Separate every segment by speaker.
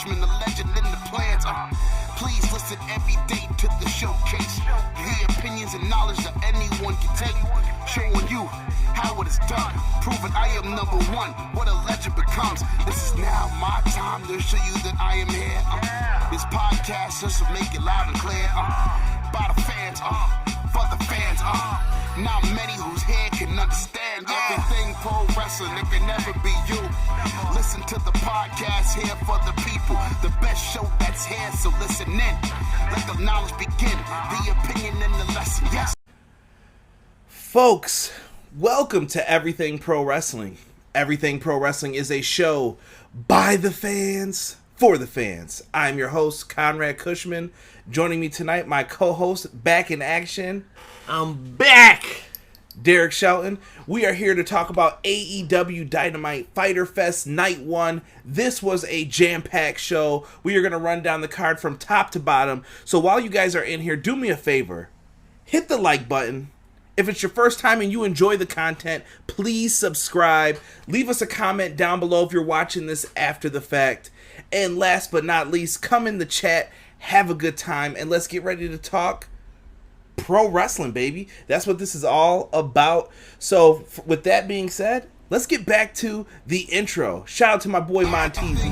Speaker 1: Cushman, the legend in the plans. Please listen every day to the showcase. The opinions and knowledge that anyone can take. Showing you how it is done. Proving I am number one. What a legend becomes. This is now my time to show you that I am here. This podcast just to make it loud and clear. By the fans, for the fans. Not many whose head can understand everything pro wrestling. It can never be you. Listen to the podcast here for the people. The best show that's here, so listen in. Let the knowledge begin. The opinion and the lesson. Yes.
Speaker 2: Folks, welcome to Everything Pro Wrestling. Everything Pro Wrestling is a show by the fans, for the fans. I'm your host, Conrad Cushman. Joining me tonight, my co-host, back in action.
Speaker 3: I'm back!
Speaker 2: Derek Shelton. We are here to talk about AEW Dynamite FYTER FEST Night 1. This was a jam-packed show. We are going to run down the card from top to bottom. So while you guys are in here, do me a favor. Hit the like button. If it's your first time and you enjoy the content, please subscribe. Leave us a comment down below if you're watching this after the fact. And last but not least, come in the chat, have a good time, and let's get ready to talk pro wrestling, baby. That's what this is all about. So with that being said, let's get back to the intro. Shout out to my boy Montez.
Speaker 1: Listen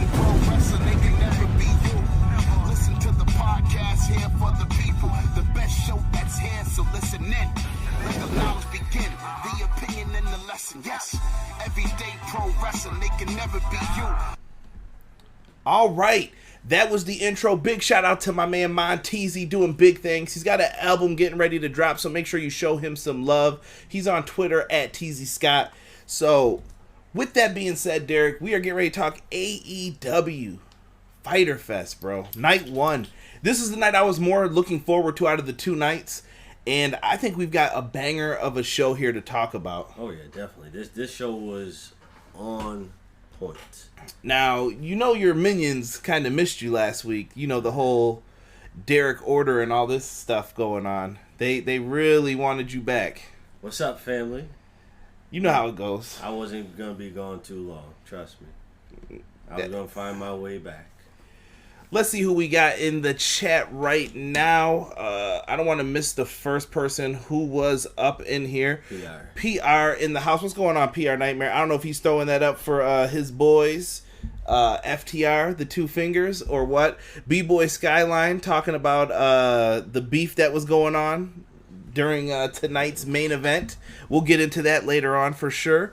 Speaker 1: to the podcast here for the people. The best show that's here, so listen in. Let the knowledge begin. The opinion and the lesson. Yes, everyday pro wrestling. They can never be you.
Speaker 2: All right. That was the intro. Big shout out to my man Montez doing big things. He's got an album getting ready to drop, so make sure you show him some love. He's on Twitter at TZ Scott. So, with that being said, Derek, we are getting ready to talk AEW FYTER Fest, bro. Night 1. This is the night I was more looking forward to out of the two nights, and I think we've got a banger of a show here to talk about.
Speaker 3: Oh yeah, definitely. This show was on point.
Speaker 2: Now, you know your minions kind of missed you last week. You know, the whole Derek order and all this stuff going on. They really wanted you back.
Speaker 3: What's up, family?
Speaker 2: You know how it goes.
Speaker 3: I wasn't going to be gone too long. Trust me. I was going to find my way back.
Speaker 2: Let's see who we got in the chat right now. I don't want to miss the first person who was up in here. PR in the house. What's going on, PR Nightmare? I don't know if he's throwing that up for his boys, FTR, the two fingers, or what. B-Boy Skyline talking about the beef that was going on during tonight's main event. We'll get into that later on for sure.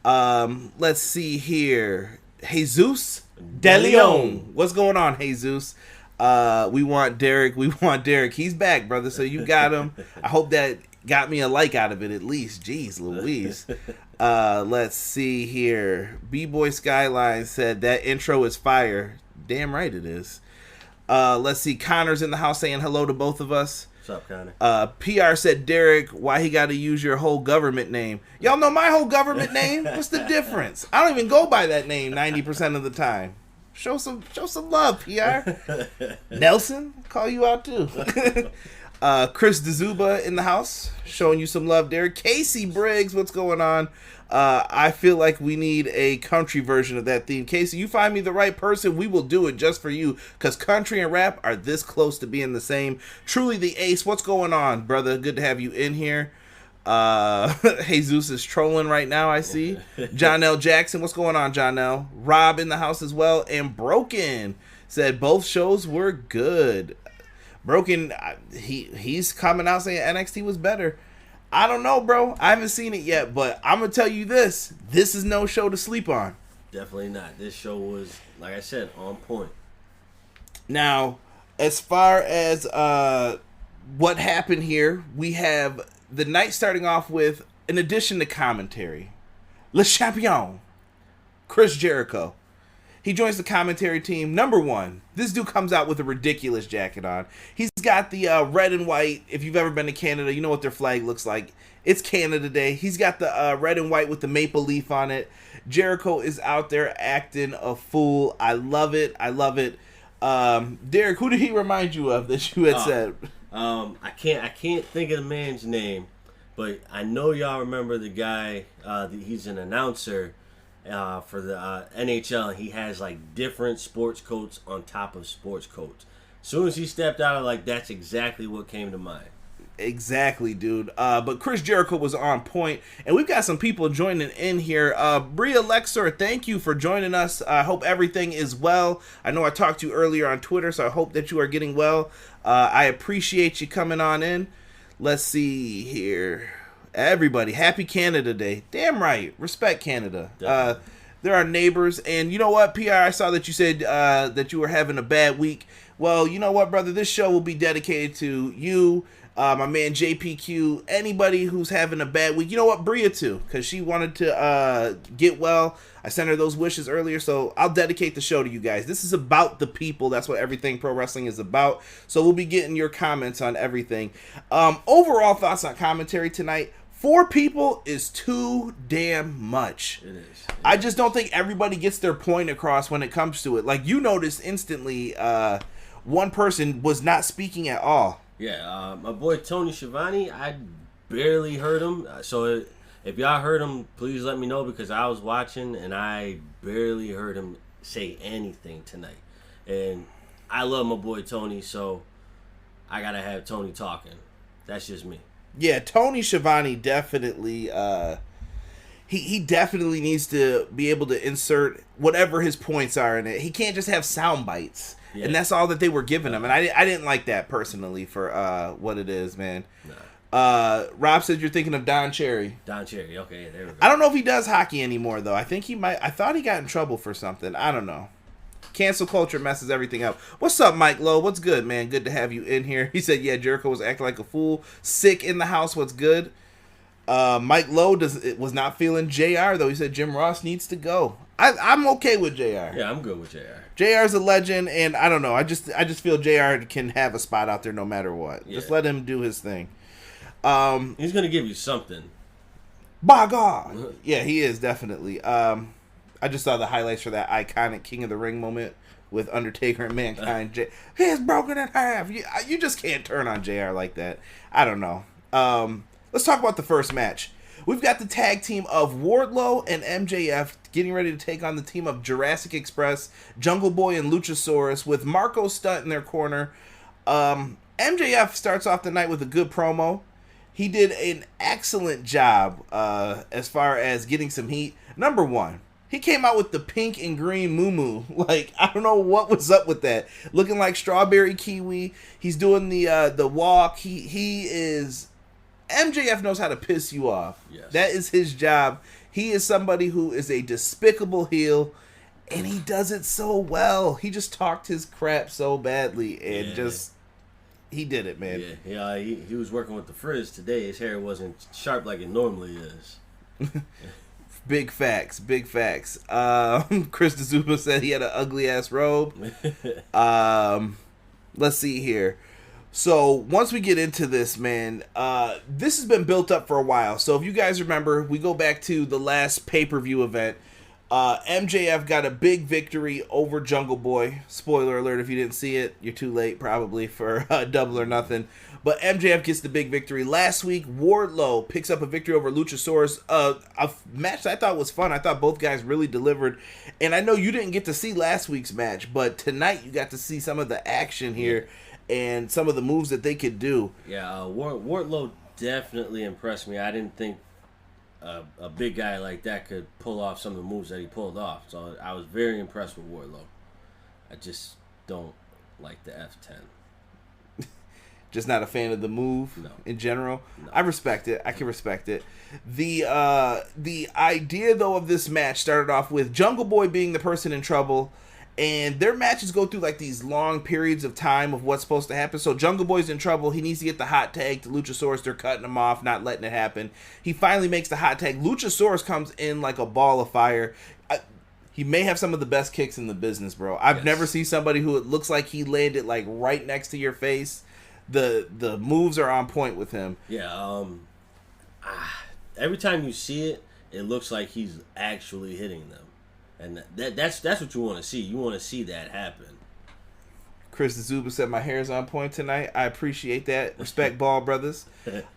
Speaker 2: Let's see here. Jesus De Leon. What's going on, Jesus? We want Derek. He's back, brother, so you got him. I hope that got me a like out of it at least. Jeez Louise. Let's see here. B-Boy Skyline said that intro is fire. Damn right it is. Let's see. Connor's in the house saying hello to both of us.
Speaker 3: What's up, Connor?
Speaker 2: PR said, Derek, why he got to use your whole government name? Y'all know my whole government name? What's the difference? I don't even go by that name 90% of the time. Show some love, PR. Nelson, call you out too. Chris DeZuba in the house, showing you some love, Derek. Casey Briggs, what's going on? I feel like we need a country version of that theme. Casey, you find me the right person, we will do it just for you, because country and rap are this close to being the same. Truly the ace. What's going on, brother? Good to have you in here. Jesus is trolling right now, I see. John L. Jackson, what's going on, John L? Rob in the house as well. And Broken said both shows were good. Broken, he's coming out saying NXT was better. I don't know, bro. I haven't seen it yet, but I'm going to tell you this. This is no show to sleep on.
Speaker 3: Definitely not. This show was, like I said, on point.
Speaker 2: Now, as far as what happened here, we have the night starting off with an addition to commentary. Le Champion, Chris Jericho. He joins the commentary team. Number one, this dude comes out with a ridiculous jacket on. He's got the red and white. If you've ever been to Canada, you know what their flag looks like. It's Canada Day. He's got the red and white with the maple leaf on it. Jericho is out there acting a fool. I love it. Derek, who did he remind you of that you had said?
Speaker 3: I can't think of the man's name, but I know y'all remember the guy. He's an announcer, for the NHL. He has like different sports coats on top of sports coats. As soon as he stepped out, that's exactly what came to mind.
Speaker 2: Exactly, dude. But Chris Jericho was on point, and we've got some people joining in here. Bria Lexor, thank you for joining us. I hope everything is well. I know I talked to you earlier on Twitter, so I hope that you are getting well. I appreciate you coming on in. Let's see here. Everybody, happy Canada Day. Damn right. Respect Canada. They're our neighbors, and you know what, PR, I saw that you said that you were having a bad week. Well, you know what, brother? This show will be dedicated to you, my man JPQ, anybody who's having a bad week. You know what? Bria too, because she wanted to get well. I sent her those wishes earlier, so I'll dedicate the show to you guys. This is about the people. That's what everything pro wrestling is about. So we'll be getting your comments on everything. Overall thoughts on commentary tonight. 4 people is too damn much.
Speaker 3: It is.
Speaker 2: I just don't think everybody gets their point across when it comes to it. Like, you noticed instantly, one person was not speaking at all.
Speaker 3: Yeah, my boy Tony Schiavone, I barely heard him. So if y'all heard him, please let me know, because I was watching and I barely heard him say anything tonight. And I love my boy Tony, so I gotta have Tony talking. That's just me.
Speaker 2: Yeah, Tony Schiavone definitely, he definitely needs to be able to insert whatever his points are in it. He can't just have sound bites. Yeah. And that's all that they were giving him. And I didn't like that personally for what it is, man. Nah. Rob says you're thinking of Don Cherry.
Speaker 3: Don Cherry, okay, there we go.
Speaker 2: I don't know if he does hockey anymore, though. I think he might. I thought he got in trouble for something. I don't know. Cancel culture messes everything up. What's up, Mike Lowe? What's good, man? Good to have you in here. He said, yeah, Jericho was acting like a fool. Sick in the house. What's good? Mike Lowe was not feeling JR, though. He said Jim Ross needs to go. I'm okay with JR.
Speaker 3: Yeah, I'm good with JR.
Speaker 2: JR's a legend, and I don't know. I just feel JR can have a spot out there no matter what. Yeah. Just let him do his thing.
Speaker 3: He's going to give you something.
Speaker 2: By God. Yeah, he is, definitely. I just saw the highlights for that iconic King of the Ring moment with Undertaker and Mankind. He's broken in half. You just can't turn on JR like that. I don't know. Let's talk about the first match. We've got the tag team of Wardlow and MJF getting ready to take on the team of Jurassic Express, Jungle Boy, and Luchasaurus with Marco Stunt in their corner. MJF starts off the night with a good promo. He did an excellent job as far as getting some heat. Number one, he came out with the pink and green muumuu. Like, I don't know what was up with that. Looking like strawberry kiwi. He's doing the walk. He is... MJF knows how to piss you off. Yes. That is his job. He is somebody who is a despicable heel, and he does it so well. He just talked his crap so badly, and he did it, man.
Speaker 3: Yeah, he was working with the frizz today. His hair wasn't sharp like it normally is.
Speaker 2: Big facts, big facts. Chris DeZuba said he had an ugly-ass robe. Let's see here. So, once we get into this, man, this has been built up for a while. So, if you guys remember, we go back to the last pay-per-view event. MJF got a big victory over Jungle Boy. Spoiler alert, if you didn't see it, you're too late probably for Double or Nothing. But MJF gets the big victory. Last week, Wardlow picks up a victory over Luchasaurus. A match that I thought was fun. I thought both guys really delivered. And I know you didn't get to see last week's match, but tonight you got to see some of the action here and some of the moves that they could do.
Speaker 3: Yeah, Wardlow definitely impressed me. I didn't think a big guy like that could pull off some of the moves that he pulled off. So I was very impressed with Wardlow. I just don't like the F10.
Speaker 2: Just not a fan of the move in general. No. I respect it. I can respect it. The idea, though, of this match started off with Jungle Boy being the person in trouble, and their matches go through like these long periods of time of what's supposed to happen. So Jungle Boy's in trouble. He needs to get the hot tag to Luchasaurus. They're cutting him off, not letting it happen. He finally makes the hot tag. Luchasaurus comes in like a ball of fire. He may have some of the best kicks in the business, bro. I've never seen somebody who it looks like he landed like right next to your face. The moves are on point with him.
Speaker 3: Yeah. Every time you see it, it looks like he's actually hitting them, and that's what you want to see. You want to see that happen.
Speaker 2: Chris Zuba said my hair's on point tonight. I appreciate that. Respect, Ball Brothers.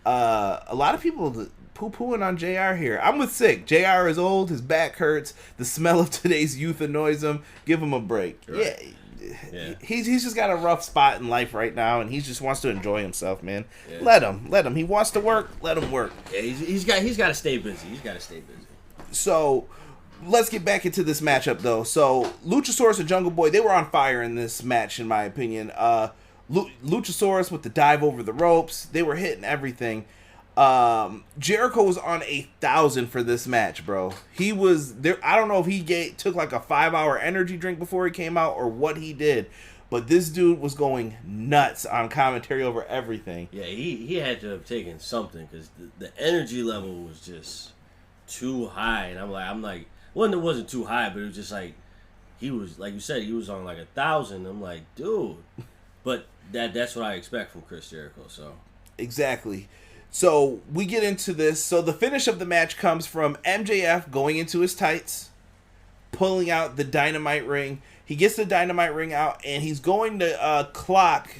Speaker 2: A lot of people poo-pooing on JR here. I'm with Sick. JR is old. His back hurts. The smell of today's youth annoys him. Give him a break.
Speaker 3: Right.
Speaker 2: Yeah. He's just got a rough spot in life right now, and he just wants to enjoy himself, man. Yeah. Let him. He wants to work. Let him work.
Speaker 3: Yeah, he's got to stay busy.
Speaker 2: So let's get back into this matchup, though. So Luchasaurus and Jungle Boy, they were on fire in this match, in my opinion. Luchasaurus with the dive over the ropes, they were hitting everything. Jericho was on 1,000 for this match, bro. He was there. I don't know if he took like a 5-hour energy drink before he came out or what he did, but this dude was going nuts on commentary over everything.
Speaker 3: Yeah, he had to have taken something because the energy level was just too high, and I'm like, well, it wasn't too high, but it was just like he was, like you said, he was on like 1,000. I'm like, dude, but that's what I expect from Chris Jericho. So
Speaker 2: exactly. So we get into this. So the finish of the match comes from MJF going into his tights, pulling out the Dynamite ring. He gets the Dynamite ring out, and he's going to clock.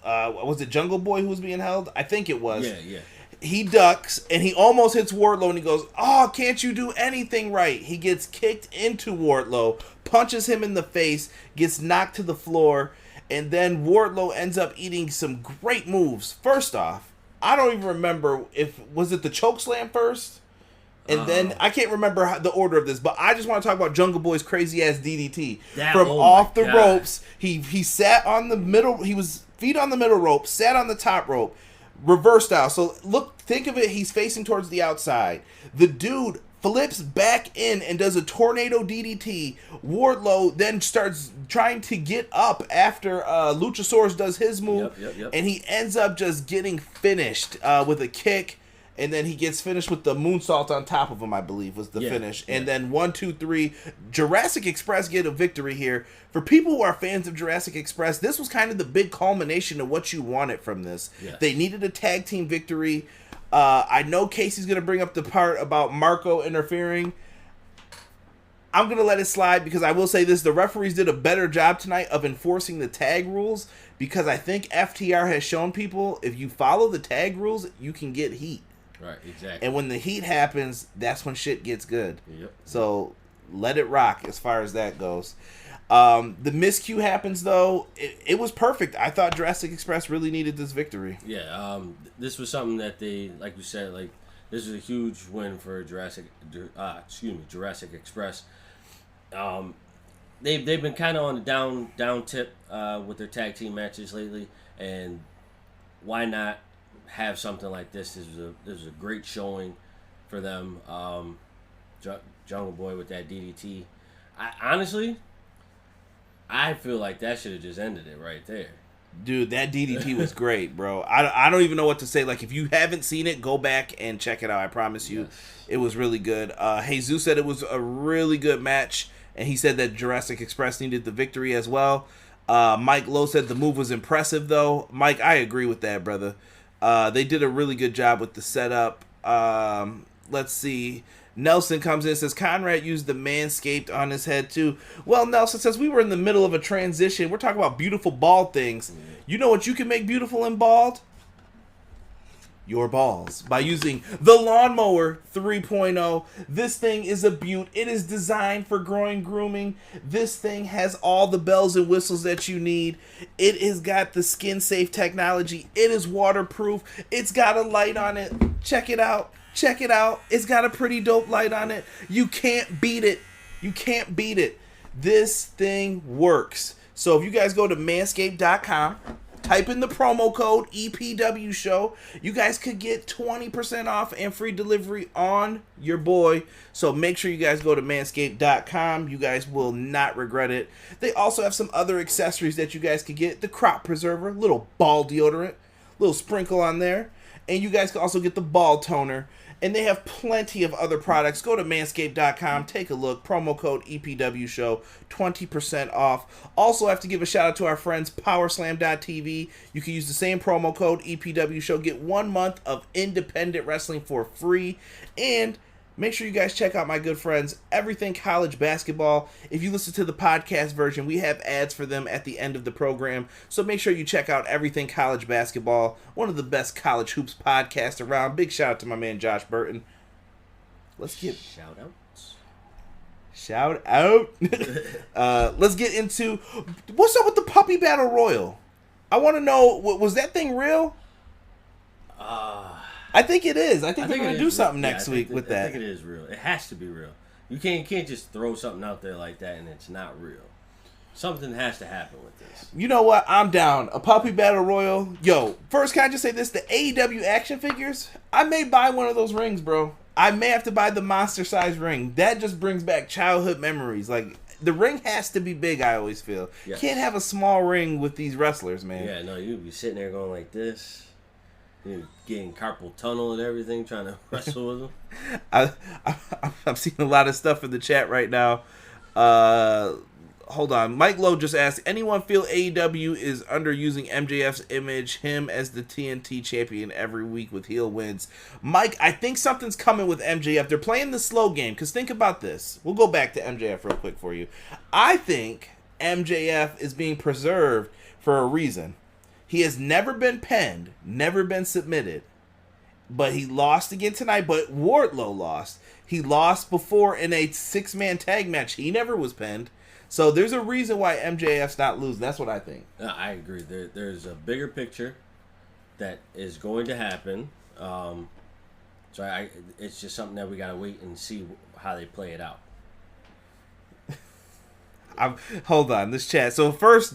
Speaker 2: Was it Jungle Boy who was being held? I think it was.
Speaker 3: Yeah.
Speaker 2: He ducks, and he almost hits Wardlow, and he goes, "Oh, can't you do anything right?" He gets kicked into Wardlow, punches him in the face, gets knocked to the floor, and then Wardlow ends up eating some great moves. First off, I don't even remember was it the chokeslam first? And then I can't remember the order of this, but I just want to talk about Jungle Boy's crazy ass DDT. Off the ropes. He sat on the middle, he was feet on the middle rope, sat on the top rope, reverse style. So think of it, he's facing towards the outside. The dude flips back in and does a tornado DDT. Wardlow then starts trying to get up after Luchasaurus does his move.
Speaker 3: Yep.
Speaker 2: And he ends up just getting finished with a kick. And then he gets finished with the moonsault on top of him, I believe, was the finish. And then 1, 2, 3, Jurassic Express get a victory here. For people who are fans of Jurassic Express, this was kind of the big culmination of what you wanted from this.
Speaker 3: Yes.
Speaker 2: They needed a tag team victory. I know Casey's going to bring up the part about Marco interfering. I'm going to let it slide because I will say this. The referees did a better job tonight of enforcing the tag rules because I think FTR has shown people if you follow the tag rules, you can get heat.
Speaker 3: Right, exactly.
Speaker 2: And when the heat happens, that's when shit gets good.
Speaker 3: Yep.
Speaker 2: So let it rock as far as that goes. The miscue happens, though. It was perfect. I thought Jurassic Express really needed this victory.
Speaker 3: Yeah, this was something that they, like you said, like this is a huge win for Jurassic Express. They've been kind of on the down tip with their tag team matches lately, and why not have something like this? This was a great showing for them. Jungle Boy with that DDT. I feel like that should have just ended it right there.
Speaker 2: Dude, that DDT was great, bro. I don't even know what to say. Like, if you haven't seen it, go back and check it out. I promise you. Yes. It was really good. Jesus said it was a really good match, and he said that Jurassic Express needed the victory as well. Mike Lowe said the move was impressive, though. Mike, I agree with that, brother. They did a really good job with the setup. Let's see. Nelson comes in and says, Conrad used the Manscaped on his head, too. Well, Nelson says, we were in the middle of a transition. We're talking about beautiful bald things. You know what you can make beautiful and bald? Your balls. By using the Lawnmower 3.0. This thing is a beaut. It is designed for growing grooming. This thing has all the bells and whistles that you need. It has got the skin-safe technology. It is waterproof. It's got a light on it. Check it out. Check it out. It's got a pretty dope light on it. You can't beat it. You can't beat it. This thing works. So if you guys go to manscaped.com, type in the promo code EPW show, you guys could get 20% off and free delivery on your boy. So make sure you guys go to manscaped.com. You guys will not regret it. They also have some other accessories that you guys could get. The crop preserver, little ball deodorant, little sprinkle on there. And you guys can also get the ball toner. And they have plenty of other products. Go to manscaped.com. Take a look. Promo code EPW show. 20% off. Also have to give a shout out to our friends Powerslam.tv. You can use the same promo code EPW show. Get 1 month of independent wrestling for free. And Make sure you guys check out my good friends, Everything College Basketball. If you listen to the podcast version, we have ads for them at the end of the program. So make sure you check out Everything College Basketball, one of the best college hoops podcasts around. Big shout out to my man Josh Burton. Let's get shout out. Let's get into what's up with the Puppy Battle Royal. I want to know, was that thing real? I think it is. I think they're going to do something next week with that.
Speaker 3: I think it is real. It has to be real. You can't just throw something out there like that and it's not real. Something has to happen with this.
Speaker 2: You know what? I'm down. A Puppy Battle Royal. Yo, first, can I just say this? The AEW action figures, I may buy one of those rings, bro. I may have to buy the monster size ring. That just brings back childhood memories. Like, the ring has to be big, I always feel. Yes. Can't have a small ring with these wrestlers, man.
Speaker 3: Yeah, no, you'd be sitting there going like this. You're getting carpal tunnel and everything, trying to wrestle with them.
Speaker 2: I'm seeing a lot of stuff in the chat right now. Hold on. Mike Lowe just asked, anyone feel AEW is underusing MJF's image, him as the TNT champion every week with heel wins? Mike, I think something's coming with MJF. They're playing the slow game, because think about this. We'll go back to MJF real quick for you. I think MJF is being preserved for a reason. He has never been pinned, never been submitted, but he lost again tonight, but Wardlow lost. He lost before in a 6-man tag match. He never was pinned. So there's a reason why MJF's not losing. That's what I think.
Speaker 3: I agree. There's a bigger picture that is going to happen. It's just something that we got to wait and see how they play it out.
Speaker 2: Hold on, this chat. So first,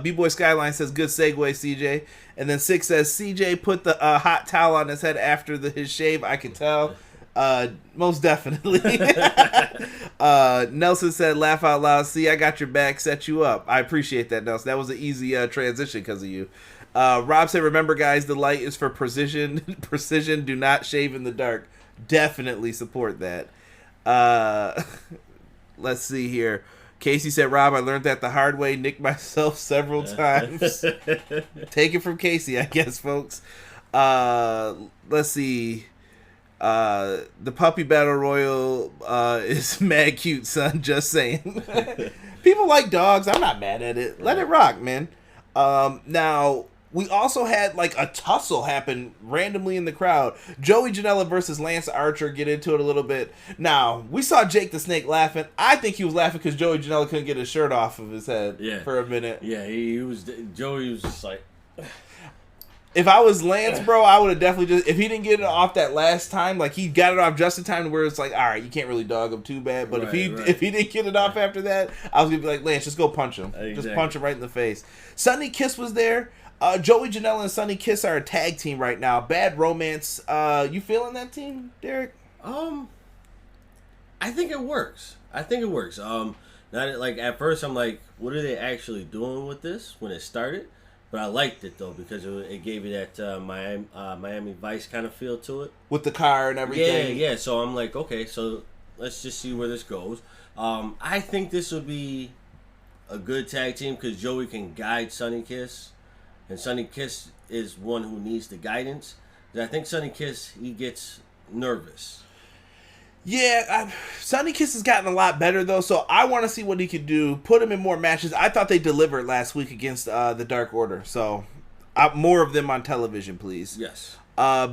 Speaker 2: B-Boy Skyline says, good segue, CJ. And then 6 says, CJ put the hot towel on his head after his shave. I can tell. Most definitely. Nelson said, laugh out loud. See, I got your back, set you up. I appreciate that, Nelson. That was an easy transition because of you. Rob said, remember, guys, the light is for precision. Precision, do not shave in the dark. Definitely support that. Let's see here. Casey said, Rob, I learned that the hard way, nicked myself several times. Take it from Casey, I guess, folks. Let's see. The Puppy Battle Royal is mad cute, son. Just saying. People like dogs. I'm not mad at it. Let it rock, man. Now, we also had like a tussle happen randomly in the crowd. Joey Janela versus Lance Archer. Get into it a little bit. Now, we saw Jake the Snake laughing. I think he was laughing because Joey Janela couldn't get his shirt off of his head for a minute.
Speaker 3: Yeah, Joey was just like...
Speaker 2: If I was Lance, bro, I would have definitely just... If he didn't get it off that last time, like, he got it off just in time where it's like, all right, you can't really dog him too bad. But if he didn't get it off after that, I was going to be like, Lance, just go punch him. Exactly. Just punch him right in the face. Sonny Kiss was there. Joey Janela and Sonny Kiss are a tag team right now. Bad Romance. You feeling that team, Derek?
Speaker 3: I think it works. Not like at first I'm like, what are they actually doing with this when it started? But I liked it though because it gave you that Miami Vice kind of feel to it
Speaker 2: with the car and everything.
Speaker 3: Yeah. So I'm like, okay, so let's just see where this goes. I think this will be a good tag team because Joey can guide Sonny Kiss, and Sonny Kiss is one who needs the guidance. I think Sonny Kiss, he gets nervous.
Speaker 2: Yeah, Sonny Kiss has gotten a lot better, though, so I want to see what he could do. Put him in more matches. I thought they delivered last week against the Dark Order, so more of them on television, please.
Speaker 3: Yes.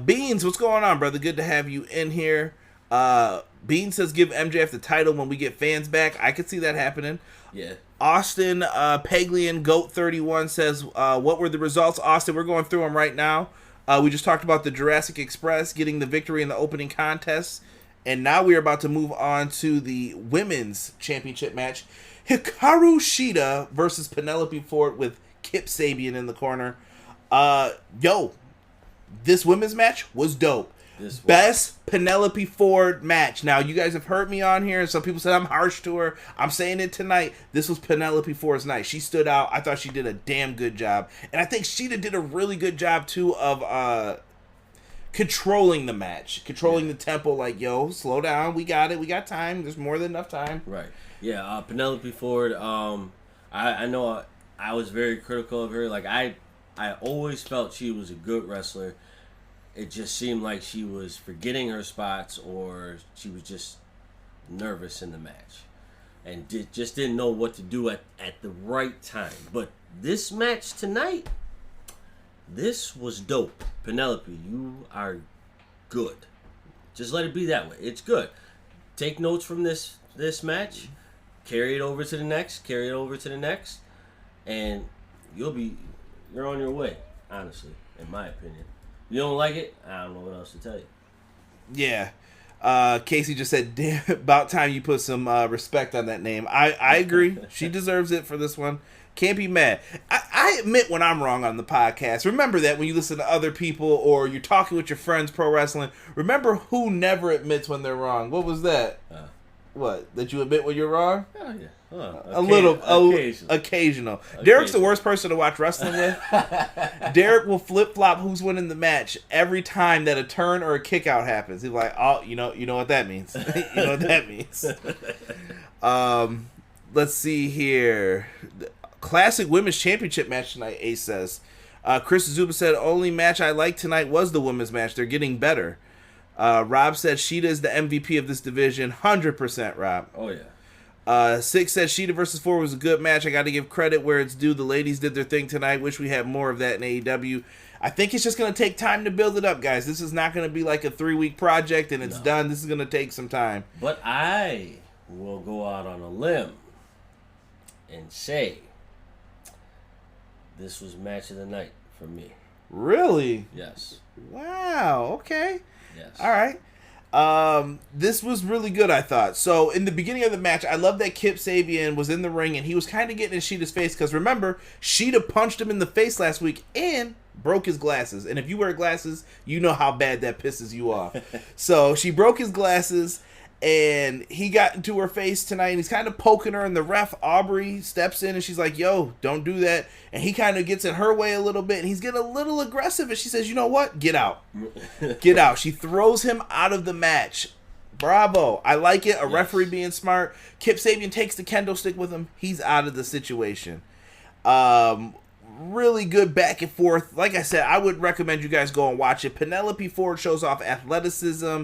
Speaker 2: Beans, what's going on, brother? Good to have you in here. Beans says give MJF the title when we get fans back. I could see that happening.
Speaker 3: Yeah.
Speaker 2: Austin Paglian Goat 31 says, what were the results? Austin, we're going through them right now. We just talked about the Jurassic Express getting the victory in the opening contest. And now we are about to move on to the women's championship match. Hikaru Shida versus Penelope Ford with Kip Sabian in the corner. This women's match was dope. Best Penelope Ford match. Now, you guys have heard me on here, and some people said I'm harsh to her. I'm saying it tonight. This was Penelope Ford's night. She stood out. I thought she did a damn good job. And I think Shida did a really good job, too, of... controlling the match, controlling the tempo, like, yo, slow down, we got it, we got time, there's more than enough time.
Speaker 3: Right. Yeah, Penelope Ford, I know I was very critical of her. Like, I always felt she was a good wrestler. it just seemed like she was forgetting her spots, or she was just nervous in the match and just didn't know what to do at the right time. But this match tonight, this was dope. Penelope, you are good. Just let it be that way. It's good. Take notes from this match, carry it over to the next, and you're on your way, honestly, in my opinion. You don't like it? I don't know what else to tell you.
Speaker 2: Yeah. Casey just said, damn, about time you put some respect on that name. I agree. She deserves it for this one. Can't be mad. I admit when I'm wrong on the podcast. Remember that when you listen to other people or you're talking with your friends pro wrestling. Remember who never admits when they're wrong. What was that? What? That you admit when you're wrong?
Speaker 3: Oh, yeah.
Speaker 2: Occasional. Derek's the worst person to watch wrestling with. Derek will flip-flop who's winning the match every time that a turn or a kick out happens. He's like, oh, you know what that means. You know what that means. Let's see here. Classic Women's Championship match tonight, Ace says. Chris Zuba said, only match I liked tonight was the women's match. They're getting better. Rob said, Sheeta is the MVP of this division. 100%, Rob.
Speaker 3: Oh, yeah.
Speaker 2: Six said Sheeta versus 4 was a good match. I got to give credit where it's due. The ladies did their thing tonight. Wish we had more of that in AEW. I think it's just going to take time to build it up, guys. This is not going to be like a 3-week project and it's done. This is going to take some time.
Speaker 3: But I will go out on a limb and say this was match of the night for me.
Speaker 2: Really?
Speaker 3: Yes.
Speaker 2: Wow. Okay.
Speaker 3: Yes.
Speaker 2: All right. This was really good, I thought. So, in the beginning of the match, I love that Kip Sabian was in the ring and he was kind of getting in Sheeta's face because remember, Sheeta punched him in the face last week and broke his glasses. And if you wear glasses, you know how bad that pisses you off. So, she broke his glasses and he got into her face tonight and he's kind of poking her, and the ref, Aubrey, steps in and she's like, yo, don't do that. And he kind of gets in her way a little bit and he's getting a little aggressive and she says, you know what? Get out. Get out. She throws him out of the match. Bravo. I like it. A referee being smart. Kip Sabian takes the kendo stick with him. He's out of the situation. Really good back and forth. Like I said, I would recommend you guys go and watch it. Penelope Ford shows off athleticism,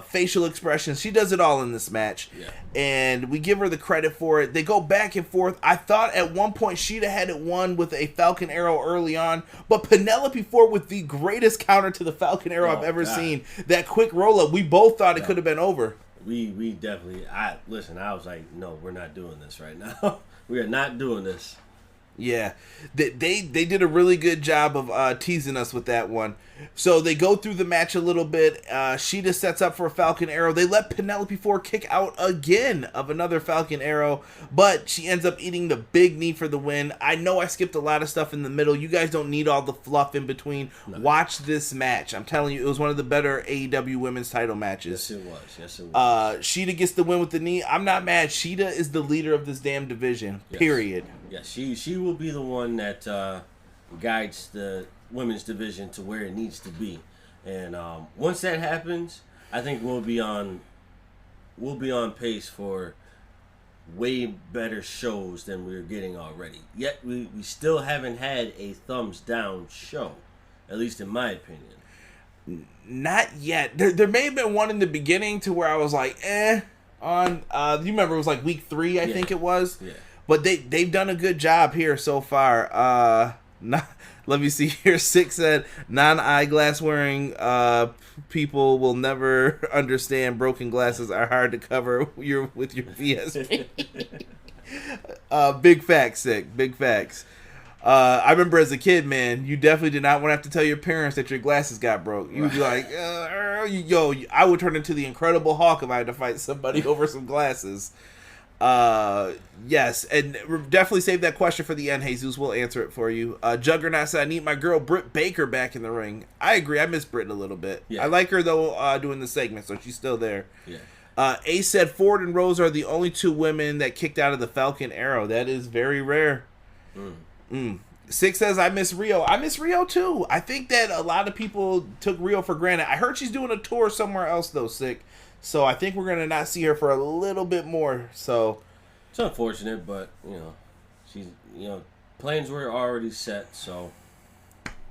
Speaker 2: facial expressions. She does it all in this match, and we give her the credit for it. They go back and forth. I thought at one point Sheeta had it won with a Falcon Arrow early on, but Penelope Ford with the greatest counter to the Falcon Arrow I've ever seen. That quick roll up, we both thought it could have been over.
Speaker 3: We definitely. I was like, no, we're not doing this right now. We are not doing this.
Speaker 2: Yeah, they did a really good job of teasing us with that one. So they go through the match a little bit. Sheeta sets up for a Falcon Arrow. They let Penelope Ford kick out again of another Falcon Arrow, but she ends up eating the big knee for the win. I know I skipped a lot of stuff in the middle. You guys don't need all the fluff in between. No. Watch this match. I'm telling you, it was one of the better AEW women's title matches.
Speaker 3: Yes, it was.
Speaker 2: Sheeta gets the win with the knee. I'm not mad. Sheeta is the leader of this damn division, period.
Speaker 3: Yeah, she will be the one that guides the women's division to where it needs to be, and once that happens, I think we'll be on pace for way better shows than we're getting already. Yet we still haven't had a thumbs down show, at least in my opinion.
Speaker 2: Not yet. There may have been one in the beginning to where I was like, on. You remember it was like week 3, I think it was.
Speaker 3: Yeah.
Speaker 2: But they've done a good job here so far. Let me see here. 6 said, non-eyeglass wearing people will never understand broken glasses are hard to cover with your VSP. Big facts, Sick. Big facts. I remember as a kid, man, you definitely did not want to have to tell your parents that your glasses got broke. You would be like, yo, I would turn into the Incredible Hulk if I had to fight somebody over some glasses. Yes, and definitely save that question for the end, Jesus. We'll answer it for you. Juggernaut said, I need my girl Britt Baker back in the ring. I agree. I miss Britt a little bit. Yeah. I like her, though, doing the segment, so she's still there. Yeah. Ace said, Ford and Rose are the only 2 women that kicked out of the Falcon Arrow. That is very rare. 6 says, I miss Rio. I miss Rio, too. I think that a lot of people took Rio for granted. I heard she's doing a tour somewhere else, though, Sick. So I think we're going to not see her for a little bit more. So
Speaker 3: it's unfortunate, but, she's, plans were already set, so.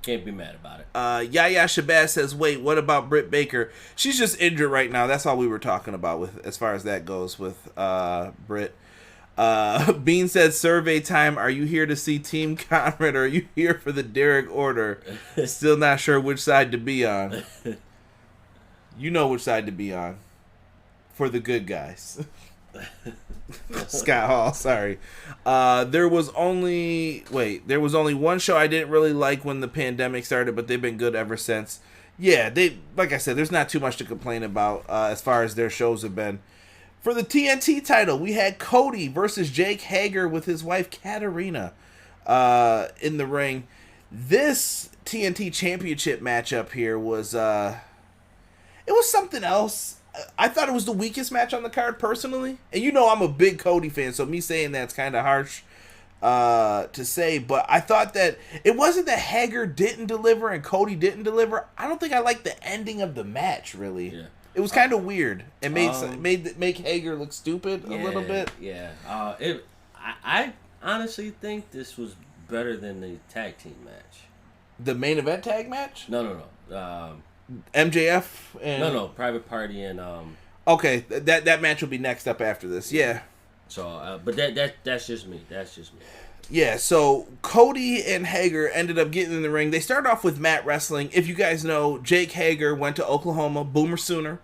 Speaker 3: Can't be mad about it.
Speaker 2: Yaya Shabazz says, wait, what about Britt Baker? She's just injured right now. That's all we were talking about with as far as that goes with Britt. Bean said, survey time. Are you here to see Team Conrad or are you here for the Derek order? Still not sure which side to be on. You know which side to be on. For the good guys. Scott Hall, sorry. There was only one show I didn't really like when the pandemic started, but they've been good ever since. Yeah, like I said, there's not too much to complain about as far as their shows have been. For the TNT title, we had Cody versus Jake Hager with his wife Katarina in the ring. This TNT Championship matchup here was it was something else. I thought it was the weakest match on the card personally, and you know I'm a big Cody fan, so me saying that's kind of harsh to say, but I thought that it wasn't that Hager didn't deliver and Cody didn't deliver. I don't think I liked the ending of the match really. Yeah. It was kind of weird. It make Hager look stupid a little bit.
Speaker 3: Yeah. I honestly think this was better than the tag team match.
Speaker 2: The main event tag match?
Speaker 3: No.
Speaker 2: MJF and
Speaker 3: Private Party and
Speaker 2: okay, that match will be next up after this. Yeah.
Speaker 3: So, but that's just me.
Speaker 2: Yeah, so Cody and Hager ended up getting in the ring. They started off with mat wrestling. If you guys know, Jake Hager went to Oklahoma, Boomer Sooner.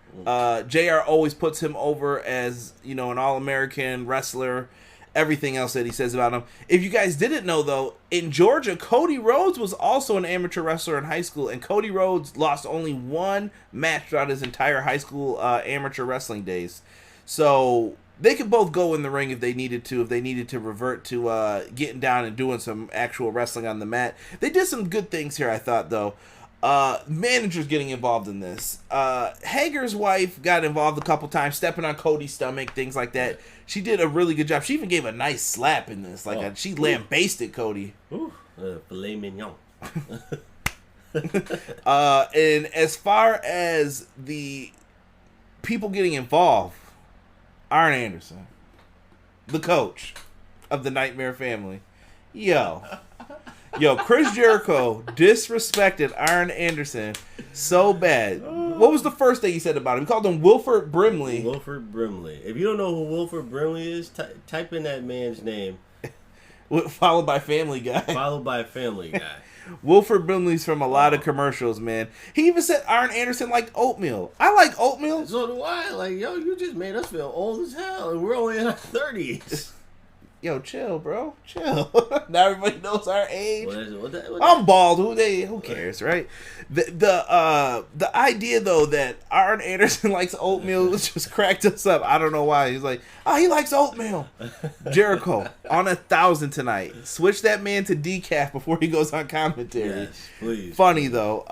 Speaker 2: JR always puts him over as, an All-American wrestler, everything else that he says about him. If you guys didn't know, though, in Georgia, Cody Rhodes was also an amateur wrestler in high school, and Cody Rhodes lost only one match throughout his entire high school amateur wrestling days. So they could both go in the ring if they needed to revert to getting down and doing some actual wrestling on the mat. They did some good things here, I thought, though. Managers getting involved in this. Hager's wife got involved a couple times, stepping on Cody's stomach, things like that. She did a really good job. She even gave a nice slap in this. She lambasted Cody.
Speaker 3: Filet mignon.
Speaker 2: And as far as the people getting involved, Arn Anderson, the coach of the Nightmare Family. Yo, Chris Jericho disrespected Arn Anderson so bad. What was the first thing he said about him? He called him Wilford Brimley.
Speaker 3: Wilford Brimley. If you don't know who Wilford Brimley is, type in that man's name.
Speaker 2: Followed by Family Guy. Wilford Brimley's from a lot of commercials, man. He even said Arn Anderson liked oatmeal. I like oatmeal.
Speaker 3: So do I. You just made us feel old as hell, and we're only in our 30s.
Speaker 2: Yo, chill, bro. Chill. Now everybody knows our age.
Speaker 3: What
Speaker 2: I'm bald. Who cares, right? The idea though that Arn Anderson likes oatmeal just cracked us up. I don't know why. He's like, he likes oatmeal. Jericho on 1,000 tonight. Switch that man to decaf before he goes on commentary.
Speaker 3: Yes, please.
Speaker 2: Funny though.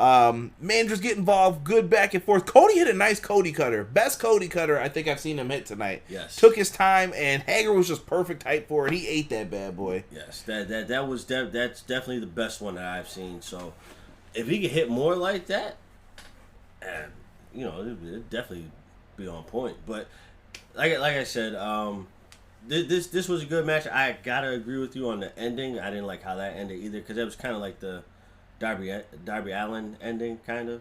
Speaker 2: Managers get involved. Good back and forth. Cody hit a nice Cody cutter. Best Cody cutter I think I've seen him hit tonight.
Speaker 3: Yes.
Speaker 2: Took his time, and Hager was just perfect height for it. He ate that bad boy.
Speaker 3: Yes, that's definitely the best one that I've seen. So if he could hit more like that, it'd definitely be on point. But like I said, this was a good match. I gotta agree with you on the ending. I didn't like how that ended either, because it was kind of like the Darby Allin ending, kind of.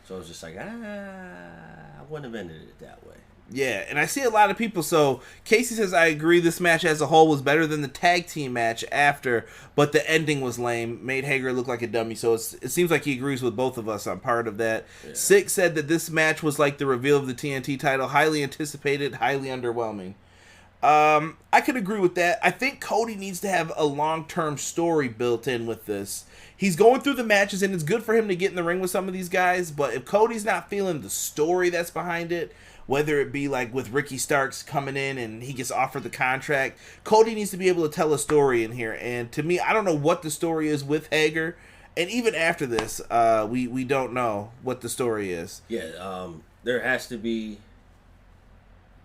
Speaker 3: So it was just like, I wouldn't have ended it that way.
Speaker 2: Yeah, and I see a lot of people. So Casey says, I agree this match as a whole was better than the tag team match after, but the ending was lame, made Hager look like a dummy. So it seems like he agrees with both of us on part of that. Yeah. Six said that this match was like the reveal of the TNT title, highly anticipated, highly underwhelming. I could agree with that. I think Cody needs to have a long-term story built in with this. He's going through the matches, and it's good for him to get in the ring with some of these guys, but if Cody's not feeling the story that's behind it, whether it be like with Ricky Starks coming in and he gets offered the contract, Cody needs to be able to tell a story in here. And to me, I don't know what the story is with Hager. And even after this, we don't know what the story is.
Speaker 3: Yeah, there has to be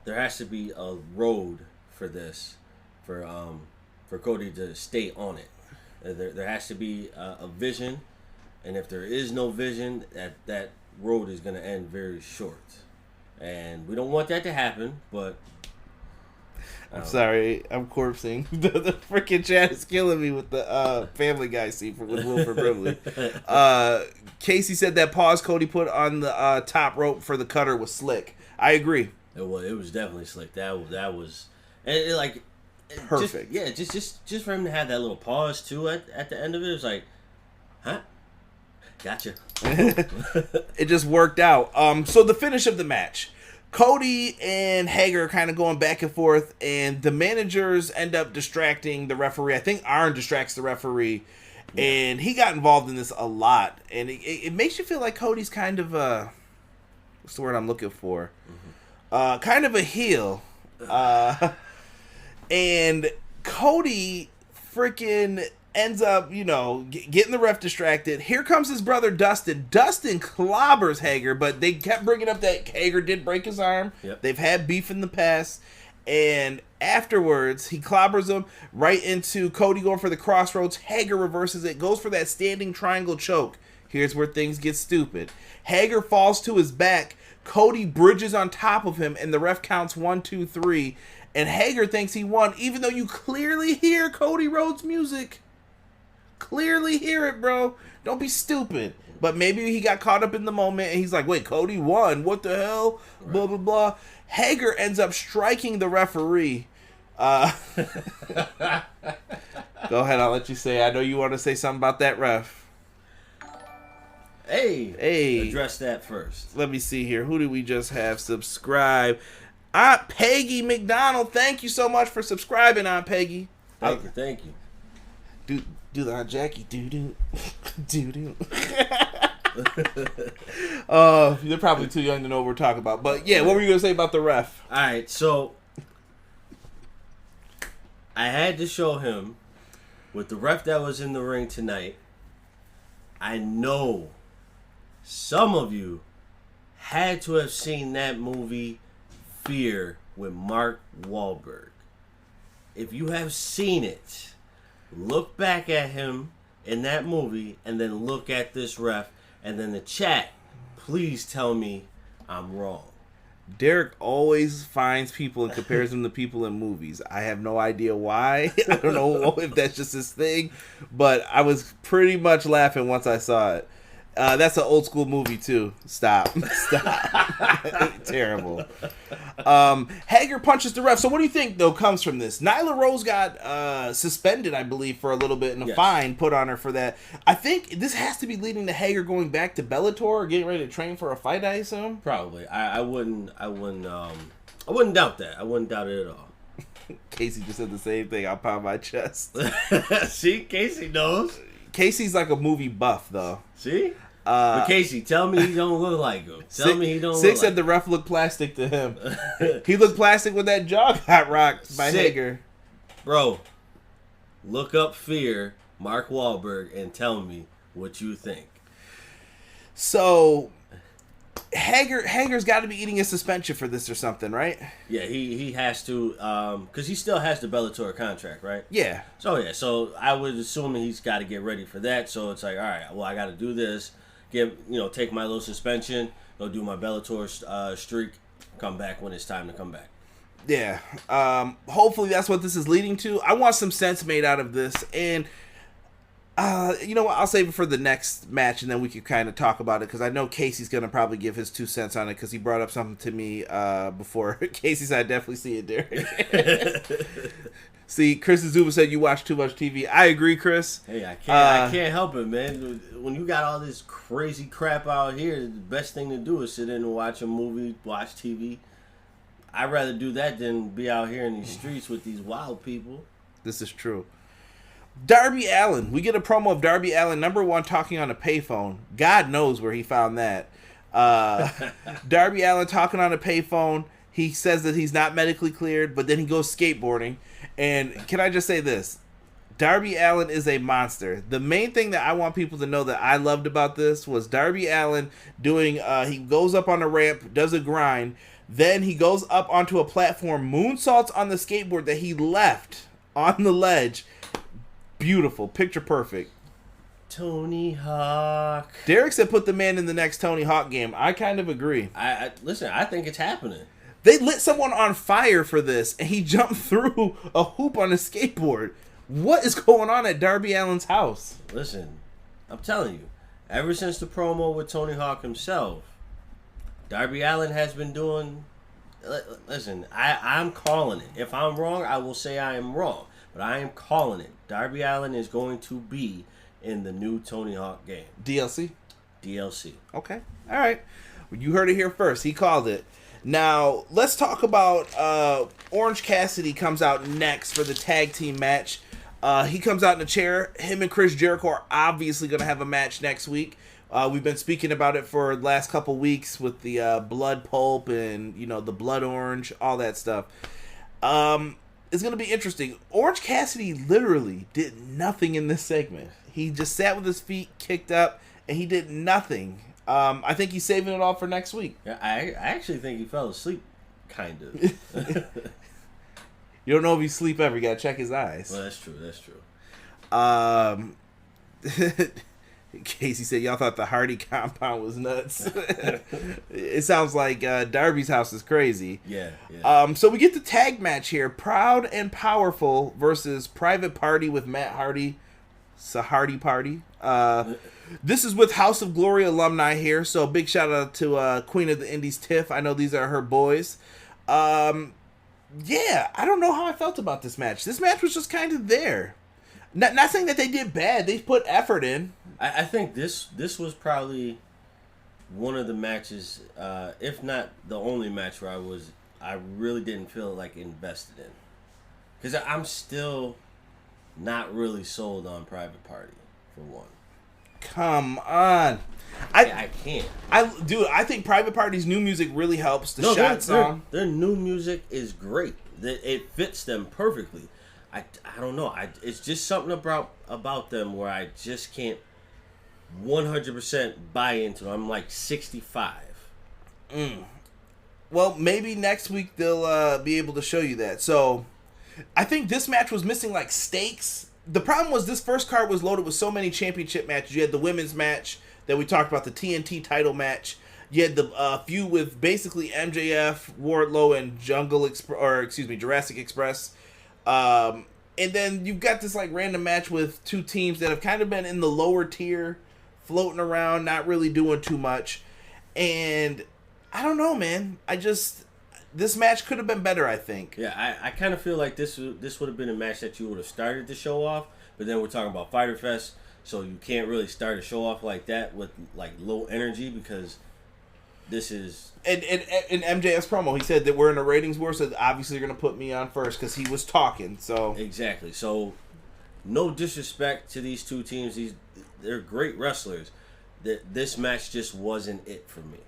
Speaker 3: a road for this, for Cody to stay on it. There has to be a vision, and if there is no vision, that road is going to end very short. And we don't want that to happen, but
Speaker 2: I'm sorry, I'm corpsing. The freaking chat is killing me with the Family Guy scene with Wilford Brimley. Casey said that pause Cody put on the top rope for the cutter was slick. I agree.
Speaker 3: It was definitely slick. That was, and it, like,
Speaker 2: perfect.
Speaker 3: Just for him to have that little pause too at the end of it, it was like, huh? Gotcha.
Speaker 2: It just worked out. So the finish of the match. Cody and Hager are kind of going back and forth, and the managers end up distracting the referee. I think Arn distracts the referee, and he got involved in this a lot. And it makes you feel like Cody's kind of what's the word I'm looking for? Kind of a heel. And Cody freaking ends up, getting the ref distracted. Here comes his brother Dustin. Dustin clobbers Hager, but they kept bringing up that Hager did break his arm.
Speaker 3: Yep.
Speaker 2: They've had beef in the past. And afterwards, he clobbers him right into Cody going for the crossroads. Hager reverses it, goes for that standing triangle choke. Here's where things get stupid. Hager falls to his back. Cody bridges on top of him, and the ref counts 1, 2, 3. And Hager thinks he won, even though you clearly hear Cody Rhodes' music. Clearly hear it, bro. Don't be stupid. But maybe he got caught up in the moment and he's like, wait, Cody won. What the hell? Right. Blah, blah, blah. Hager ends up striking the referee. Go ahead, I'll let you say. I know you want to say something about that ref.
Speaker 3: Hey. Address that first.
Speaker 2: Let me see here. Who did we just have subscribe? Aunt Peggy McDonald. Thank you so much for subscribing, Aunt Peggy.
Speaker 3: Thank you.
Speaker 2: Do the Aunt Jackie doo-doo. Doo-doo. They're probably too young to know what we're talking about. But yeah, what were you going to say about the ref?
Speaker 3: Alright, so I had to show him with the ref that was in the ring tonight. I know some of you had to have seen that movie Fear with Mark Wahlberg. If you have seen it, look back at him in that movie and then look at this ref, and then the chat, please tell me I'm wrong.
Speaker 2: Derek always finds people and compares them to people in movies. I have no idea why. I don't know if that's just his thing, but I was pretty much laughing once I saw it. That's an old school movie too. Stop. Terrible. Hager punches the ref. So what do you think though comes from this? Nyla Rose got suspended, I believe, for a little bit, and a fine put on her for that. I think this has to be leading to Hager going back to Bellator or getting ready to train for a fight, I assume.
Speaker 3: Probably. I wouldn't doubt that. I wouldn't doubt it at all.
Speaker 2: Casey just said the same thing. I'll pound my chest.
Speaker 3: See, Casey knows.
Speaker 2: Casey's like a movie buff though.
Speaker 3: See? But Casey, tell me he don't look like him. Tell me he don't look like him.
Speaker 2: Six said the ref looked plastic to him. He looked plastic when that jaw got rocked by Hager.
Speaker 3: Bro, look up Fear, Mark Wahlberg, and tell me what you think.
Speaker 2: So, Hager's got to be eating a suspension for this or something, right?
Speaker 3: Yeah, he has to, because he still has the Bellator contract, right?
Speaker 2: Yeah.
Speaker 3: So I would assume he's got to get ready for that. So it's like, all right, well, I got to do this. Take my little suspension, go do my Bellator streak, come back when it's time to come back.
Speaker 2: Yeah. Hopefully that's what this is leading to. I want some sense made out of this, and you know what? I'll save it for the next match, and then we can kind of talk about it, because I know Casey's going to probably give his 2 cents on it, because he brought up something to me before. Casey said, I definitely see it, Derek. See, Chris Zuba said you watch too much TV. I agree, Chris.
Speaker 3: Hey, I can't help it, man. When you got all this crazy crap out here, the best thing to do is sit in and watch a movie, watch TV. I'd rather do that than be out here in these streets with these wild people.
Speaker 2: This is true. Darby Allin. We get a promo of Darby Allin, #1, talking on a payphone. God knows where he found that. Darby Allin talking on a payphone. He says that he's not medically cleared, but then he goes skateboarding. And can I just say this? Darby Allin is a monster. The main thing that I want people to know that I loved about this was Darby Allin doing, he goes up on a ramp, does a grind, then he goes up onto a platform, moonsaults on the skateboard that he left on the ledge. Beautiful. Picture perfect.
Speaker 3: Tony Hawk.
Speaker 2: Derek said put the man in the next Tony Hawk game. I kind of agree.
Speaker 3: Listen, I think it's happening.
Speaker 2: They lit someone on fire for this, and he jumped through a hoop on a skateboard. What is going on at Darby Allin's house?
Speaker 3: Listen, I'm telling you, ever since the promo with Tony Hawk himself, Darby Allin has been doing... Listen, I'm calling it. If I'm wrong, I will say I am wrong. But I am calling it. Darby Allin is going to be in the new Tony Hawk game.
Speaker 2: DLC?
Speaker 3: DLC.
Speaker 2: Okay. All right. You heard it here first. He called it. Now, let's talk about Orange Cassidy comes out next for the tag team match. He comes out in a chair. Him and Chris Jericho are obviously going to have a match next week. We've been speaking about it for the last couple weeks with the blood pulp and, the blood orange, all that stuff. It's going to be interesting. Orange Cassidy literally did nothing in this segment. He just sat with his feet kicked up, and he did nothing. I think he's saving it all for next week.
Speaker 3: Yeah, I actually think he fell asleep, kind of.
Speaker 2: You don't know if he's asleep ever. You got to check his eyes.
Speaker 3: Well, that's true. That's true.
Speaker 2: Casey said, y'all thought the Hardy compound was nuts. It sounds like Darby's house is crazy.
Speaker 3: Yeah.
Speaker 2: So we get the tag match here. Proud and Powerful versus Private Party with Matt Hardy. It's a Hardy party. This is with House of Glory alumni here. So big shout out to Queen of the Indies, Tiff. I know these are her boys. Yeah, I don't know how I felt about this match. This match was just kind of there. Not saying that they did bad. They put effort in.
Speaker 3: I think this was probably one of the matches, if not the only match where I really didn't feel like invested in. Because I'm still not really sold on Private Party, for one.
Speaker 2: Come on.
Speaker 3: I can't.
Speaker 2: I think Private Party's new music really helps. The Shot song.
Speaker 3: Their new music is great. It fits them perfectly. I don't know. It's just something about them where I just can't 100% buy into. I'm like 65.
Speaker 2: Well, maybe next week they'll be able to show you that. So, I think this match was missing like stakes. The problem was this first card was loaded with so many championship matches. You had the women's match that we talked about, the TNT title match. You had the feud with basically MJF, Wardlow, and Jurassic Express. And then you've got this like random match with two teams that have kind of been in the lower tier, floating around, not really doing too much. And I don't know, man. This match could have been better, I think.
Speaker 3: Yeah, I kind of feel like this would have been a match that you would have started the show off, but then we're talking about FYTER FEST, so you can't really start a show off like that with like low energy because this is...
Speaker 2: In MJF's promo, he said that we're in a ratings war, so obviously you're going to put me on first because he was talking, so...
Speaker 3: Exactly. So, no disrespect to these two teams. They're great wrestlers. This match just wasn't it for me.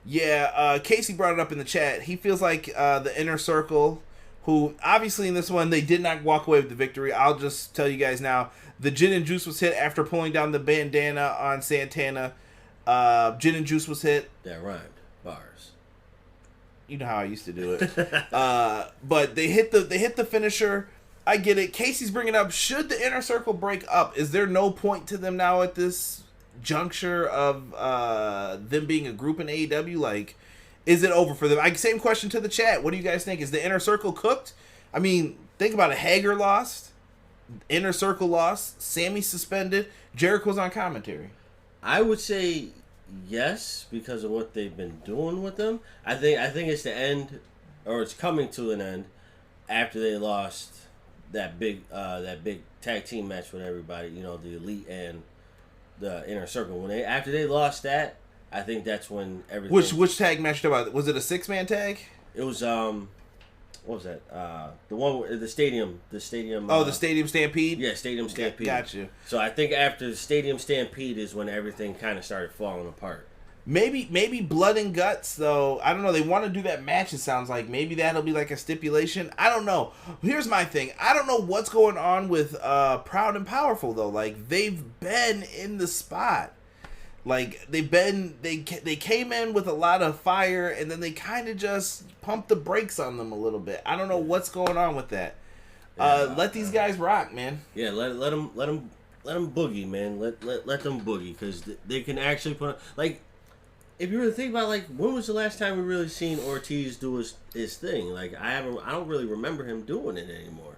Speaker 2: Yeah, Casey brought it up in the chat. He feels like the Inner Circle, who obviously in this one, they did not walk away with the victory. I'll just tell you guys now, the Gin and Juice was hit after pulling down the bandana on Santana. Gin and Juice was hit.
Speaker 3: That rhymed. Bars.
Speaker 2: You know how I used to do it. But they hit the finisher. I get it. Casey's bringing up, should the Inner Circle break up? Is there no point to them now at this juncture of them being a group in AEW? Like, is it over for them? Same question to the chat. What do you guys think? Is the Inner Circle cooked? I mean, think about it. Hager lost. Inner Circle lost. Sammy suspended. Jericho's on commentary.
Speaker 3: I would say yes, because of what they've been doing with them. I think it's the end, or it's coming to an end after they lost that big tag team match with everybody. You know, the Elite and the Inner Circle. After they lost that, I think that's when everything.
Speaker 2: Which tag match about? Was it a 6-man tag?
Speaker 3: It was what was that? The one with the stadium.
Speaker 2: The Stadium Stampede.
Speaker 3: Yeah, Stadium Stampede.
Speaker 2: Gotcha.
Speaker 3: So I think after the Stadium Stampede is when everything kind of started falling apart.
Speaker 2: Maybe Blood and Guts though. I don't know. They want to do that match. It sounds like maybe that'll be like a stipulation. I don't know. Here's my thing. I don't know what's going on with Proud and Powerful though. Like they've been in the spot. Like they came in with a lot of fire and then they kind of just pumped the brakes on them a little bit. I don't know what's going on with that. Let these guys rock, man.
Speaker 3: Yeah, let them boogie, man. Let them boogie because they can actually put like if you really think about, like, when was the last time we really seen Ortiz do his thing? Like, I don't really remember him doing it anymore.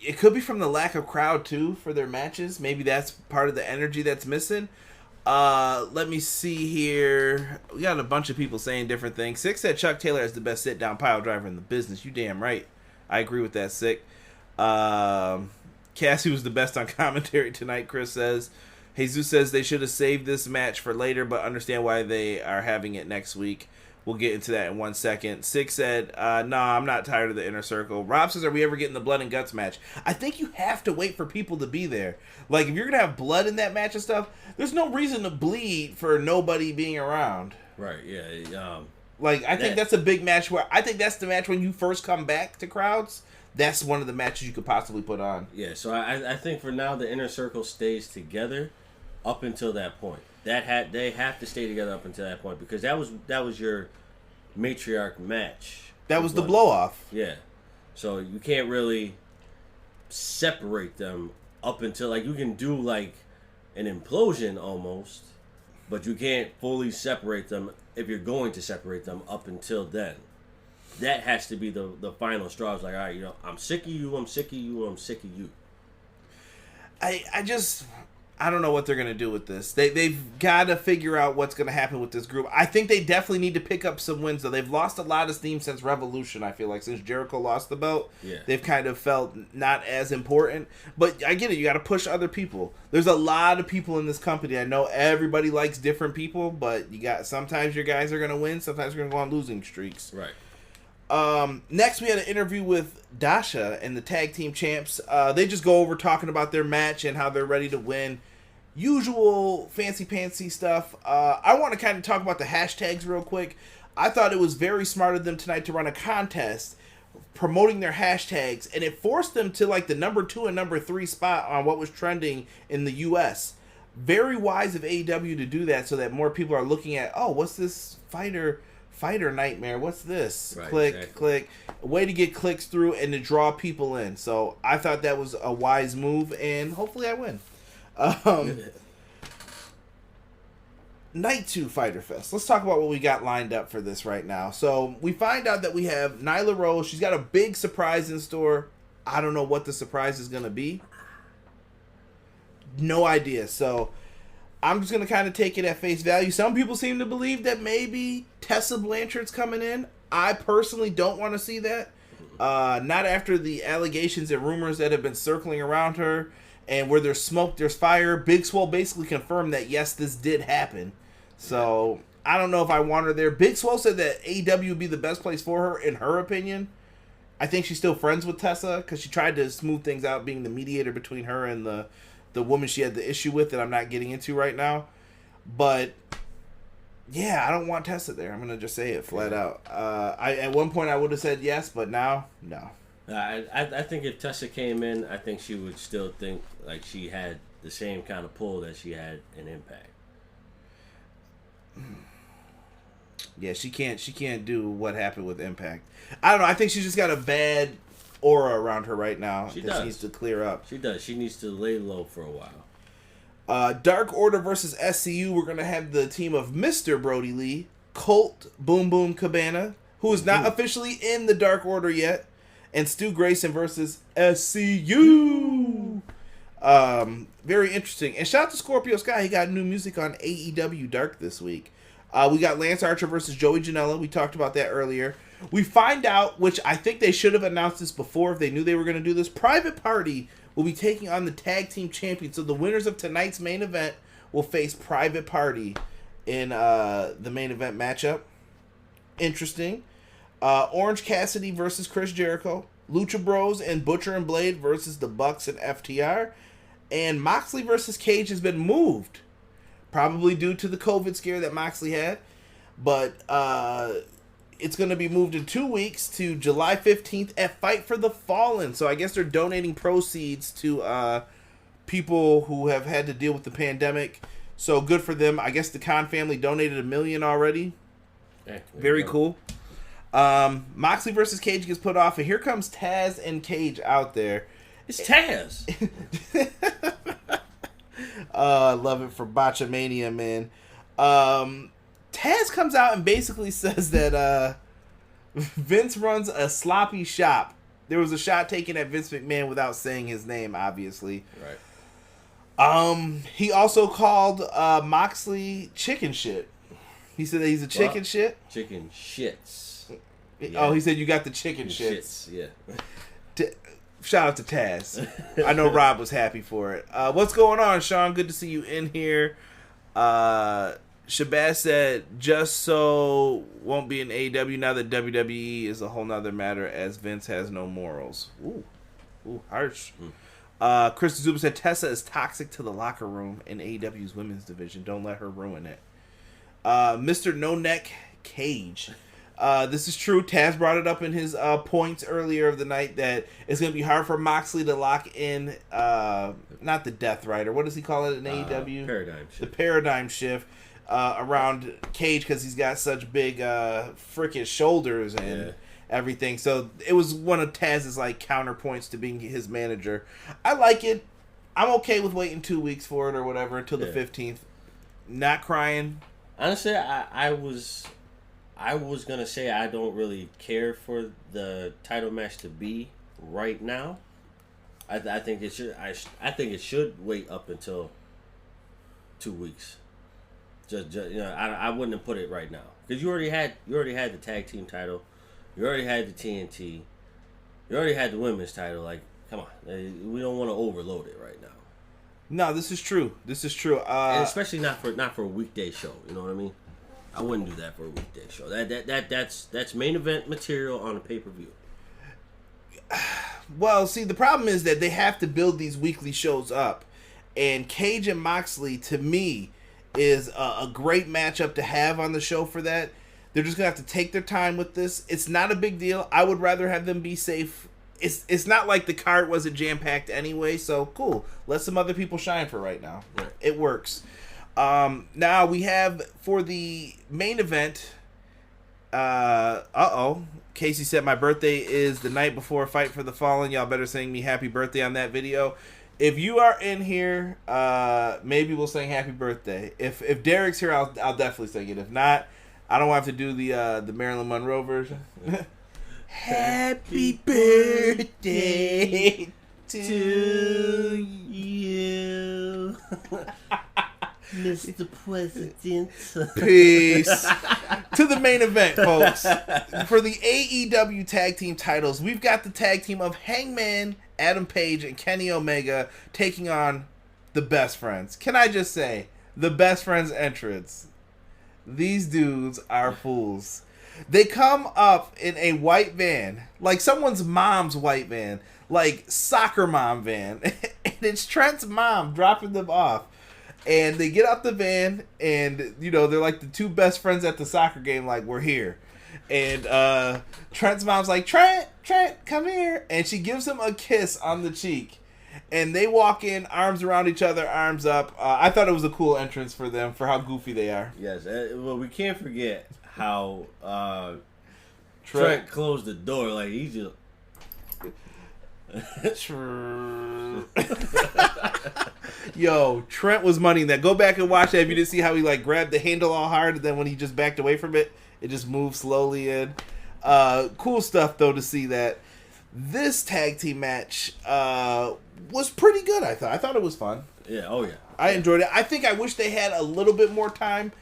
Speaker 2: It could be from the lack of crowd too for their matches. Maybe that's part of the energy that's missing. Let me see here. We got a bunch of people saying different things. Sick said Chuck Taylor is the best sit-down pile driver in the business. You damn right. I agree with that, Sick. Cassie was the best on commentary tonight, Chris says. Jesus says they should have saved this match for later, but understand why they are having it next week. We'll get into that in 1 second. Sick said, no, I'm not tired of the Inner Circle. Rob says, are we ever getting the Blood and Guts match? I think you have to wait for people to be there. Like, if you're going to have blood in that match and stuff, there's no reason to bleed for nobody being around.
Speaker 3: Right, yeah.
Speaker 2: I think that's a big match where, I think that's the match when you first come back to crowds. That's one of the matches you could possibly put on.
Speaker 3: Yeah, so I think for now the Inner Circle stays together up until that point. They have to stay together up until that point because that was your matriarch match.
Speaker 2: That was the blow off.
Speaker 3: Yeah, so you can't really separate them up until, like, you can do like an implosion almost, but you can't fully separate them if you're going to separate them up until then. That has to be the final straw. It's like, all right, I'm sick of you, I'm sick of you, I'm sick of you.
Speaker 2: I don't know what they're going to do with this. They've got to figure out what's going to happen with this group. I think they definitely need to pick up some wins, though. They've lost a lot of steam since Revolution, I feel like. Since Jericho lost the belt, they've kind of felt not as important. But I get it. You got to push other people. There's a lot of people in this company. I know everybody likes different people, but sometimes your guys are going to win. Sometimes you're going to go on losing streaks.
Speaker 3: Right.
Speaker 2: Next, we had an interview with Dasha and the tag team champs. They just go over talking about their match and how they're ready to win. Usual fancy stuff. I want to kind of talk about the hashtags real quick. I thought it was very smart of them tonight to run a contest promoting their hashtags, and it forced them to like the number 2 and number 3 spot on what was trending in the US. Very wise of AEW to do that so that more people are looking at, oh, what's this fighter nightmare? What's this?
Speaker 3: Right,
Speaker 2: Click,
Speaker 3: exactly.
Speaker 2: click. A way to get clicks through and to draw people in. So I thought that was a wise move, and hopefully I win. Night 2 FYTER FEST. Let's talk about what we got lined up for this right now. So we find out that we have Nyla Rose. She's got a big surprise in store. I don't know what the surprise is going to be. No idea. So I'm just going to kind of take it at face value. Some people seem to believe that maybe Tessa Blanchard's coming in. I personally don't want to see that. Not after the allegations and rumors that have been circling around her. And where there's smoke, there's fire. Big Swole basically confirmed that, yes, this did happen. So I don't know if I want her there. Big Swole said that AEW would be the best place for her, in her opinion. I think she's still friends with Tessa because she tried to smooth things out, being the mediator between her and the woman she had the issue with that I'm not getting into right now. But yeah, I don't want Tessa there. I'm going to just say it flat out. At one point I would have said yes, but now, no.
Speaker 3: I think if Tessa came in, I think she would still think like she had the same kind of pull that she had in Impact.
Speaker 2: Yeah, she can't do what happened with Impact. I don't know. I think she's just got a bad aura around her right now. She needs to clear up.
Speaker 3: She does. She needs to lay low for a while.
Speaker 2: Dark Order versus SCU. We're going to have the team of Mr. Brody Lee, Colt Boom Boom Cabana, who is not officially in the Dark Order yet, and Stu Grayson versus SCU. Very interesting. And shout out to Scorpio Sky. He got new music on AEW Dark this week. We got Lance Archer versus Joey Janela. We talked about that earlier. We find out, which I think they should have announced this before if they knew they were going to do this. Private Party will be taking on the tag team champions. So the winners of tonight's main event will face Private Party in the main event matchup. Interesting. Orange Cassidy versus Chris Jericho. Lucha Bros and Butcher and Blade versus the Bucks and FTR. And Moxley versus Cage has been moved. Probably due to the COVID scare that Moxley had. But it's going to be moved in 2 weeks to July 15th at Fight for the Fallen. So I guess they're donating proceeds to people who have had to deal with the pandemic. So good for them. I guess the Khan family donated $1 million already.
Speaker 3: Hey,
Speaker 2: very cool. Moxley versus Cage gets put off. And here comes Taz and Cage out there.
Speaker 3: It's Taz.
Speaker 2: I love it for Botchamania, man. Taz comes out and basically says that Vince runs a sloppy shop. There was a shot taken at Vince McMahon without saying his name, obviously.
Speaker 3: Right.
Speaker 2: He also called Moxley chicken shit. He said that he's a chicken shit.
Speaker 3: Chicken shits.
Speaker 2: Yeah. Oh, he said you got the chicken shits.
Speaker 3: Yeah.
Speaker 2: Shout out to Taz. I know Rob was happy for it. What's going on, Sean? Good to see you in here. Shabazz said, just so won't be in AEW now that WWE is a whole nother matter as Vince has no morals. Ooh, harsh. Chris Zuba said, Tessa is toxic to the locker room in AEW's women's division. Don't let her ruin it. Mr. No Neck Cage. This is true. Taz brought it up in his points earlier of the night that it's going to be hard for Moxley to lock in, not the Death Rider. What does he call it in AEW?
Speaker 3: Paradigm Shift.
Speaker 2: The Paradigm Shift around Cage because he's got such big frickin' shoulders and everything. So it was one of Taz's like counterpoints to being his manager. I like it. I'm okay with waiting 2 weeks for it or whatever until the 15th. Not crying.
Speaker 3: Honestly, I was gonna say I don't really care for the title match to be right now. I think it should. I think it should wait up until 2 weeks. Just I wouldn't have put it right now because you already had the tag team title, you already had the TNT, you already had the women's title. Like, come on, we don't want to overload it right now.
Speaker 2: No, this is true.
Speaker 3: And especially not for a weekday show. You know what I mean? I wouldn't do that for a weekday show. That's main event material on a pay-per-view.
Speaker 2: Well, see, the problem is that they have to build these weekly shows up, and Cage and Moxley, to me, is a great matchup to have on the show for that. They're just gonna have to take their time with this. It's not a big deal. I would rather have them be safe. It's not like the card wasn't jam-packed anyway, so cool. Let some other people shine for right now.
Speaker 3: Right.
Speaker 2: It works. Now we have for the main event. Casey said my birthday is the night before Fight for the Fallen. Y'all better sing me happy birthday on that video. If you are in here, maybe we'll sing happy birthday. If Derek's here, I'll definitely sing it. If not, I don't have to do the Marilyn Monroe version. Happy birthday to you.
Speaker 3: Mr. President.
Speaker 2: Peace. To the main event, folks. For the AEW tag team titles, we've got the tag team of Hangman, Adam Page, and Kenny Omega taking on the Best Friends. Can I just say, the Best Friends entrance. These dudes are fools. They come up in a white van, like someone's mom's white van, like soccer mom van. And it's Trent's mom dropping them off. And they get out the van, and, you know, they're like the two best friends at the soccer game, like, we're here. And Trent's mom's like, Trent, come here. And she gives him a kiss on the cheek. And they walk in, arms around each other, arms up. I thought it was a cool entrance for them, for how goofy they are.
Speaker 3: Yes, well, we can't forget how Trent closed the door. Like, he just...
Speaker 2: Yo, Trent was money that. Go back and watch that if you didn't see how he like grabbed the handle all hard, and then when he just backed away from it, it just moved slowly in. Cool stuff though to see that. This tag team match was pretty good. I thought it was fun.
Speaker 3: Yeah, oh yeah.
Speaker 2: I enjoyed it. I think I wish they had a little bit more time.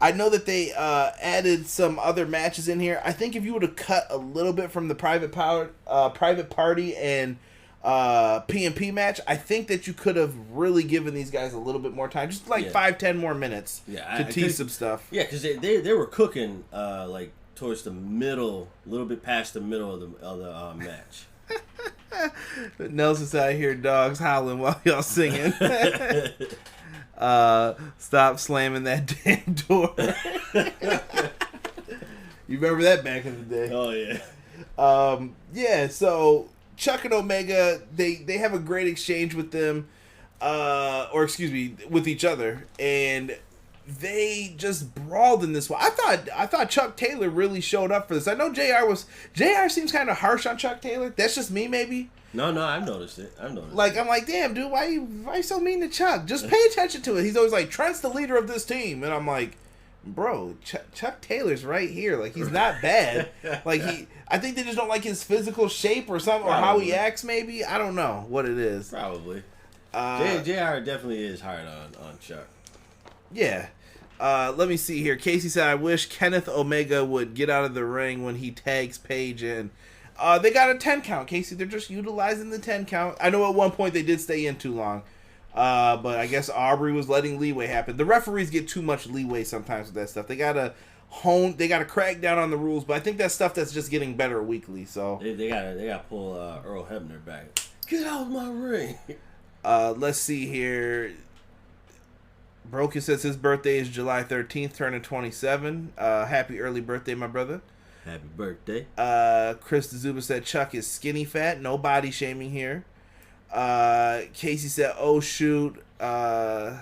Speaker 2: I know that they added some other matches in here. I think if you would have cut a little bit from the Private Party and PMP match, I think that you could have really given these guys a little bit more time, just like 5-10 more minutes to tease some stuff.
Speaker 3: Yeah, because they were cooking like towards the middle, a little bit past the middle of the match.
Speaker 2: Nelson's out here, dogs howling while y'all singing. Stop slamming that damn door. You remember that back in the day?
Speaker 3: Oh yeah.
Speaker 2: Yeah. So Chuck and Omega, they have a great exchange with them, with each other, and they just brawled in this one. I thought Chuck Taylor really showed up for this. I know JR seems kind of harsh on Chuck Taylor. That's just me, maybe.
Speaker 3: No, I've noticed it.
Speaker 2: Like, I'm like, damn, dude, why you so mean to Chuck? Just pay attention to it. He's always like, Trent's the leader of this team. And I'm like, bro, Chuck Taylor's right here. Like, he's not bad. Like, I think they just don't like his physical shape or something,
Speaker 3: Probably.
Speaker 2: or how he acts, maybe. I don't know what it is.
Speaker 3: Probably. JR definitely is hard on Chuck.
Speaker 2: Yeah. Let me see here. Casey said, I wish Kenneth Omega would get out of the ring when he tags Paige in. They got a 10 count, Casey. They're just utilizing the 10 count. I know at one point they did stay in too long. But I guess Aubrey was letting leeway happen. The referees get too much leeway sometimes with that stuff. They gotta crack down on the rules, but I think that's stuff that's just getting better weekly. So
Speaker 3: they gotta pull Earl Hebner back. Get out of my ring.
Speaker 2: Let's see here. Broken says his birthday is July 13th, turning 27. Happy early birthday, my brother.
Speaker 3: Happy birthday.
Speaker 2: Chris Zuba said Chuck is skinny fat. No body shaming here. Casey said, oh shoot. Okay.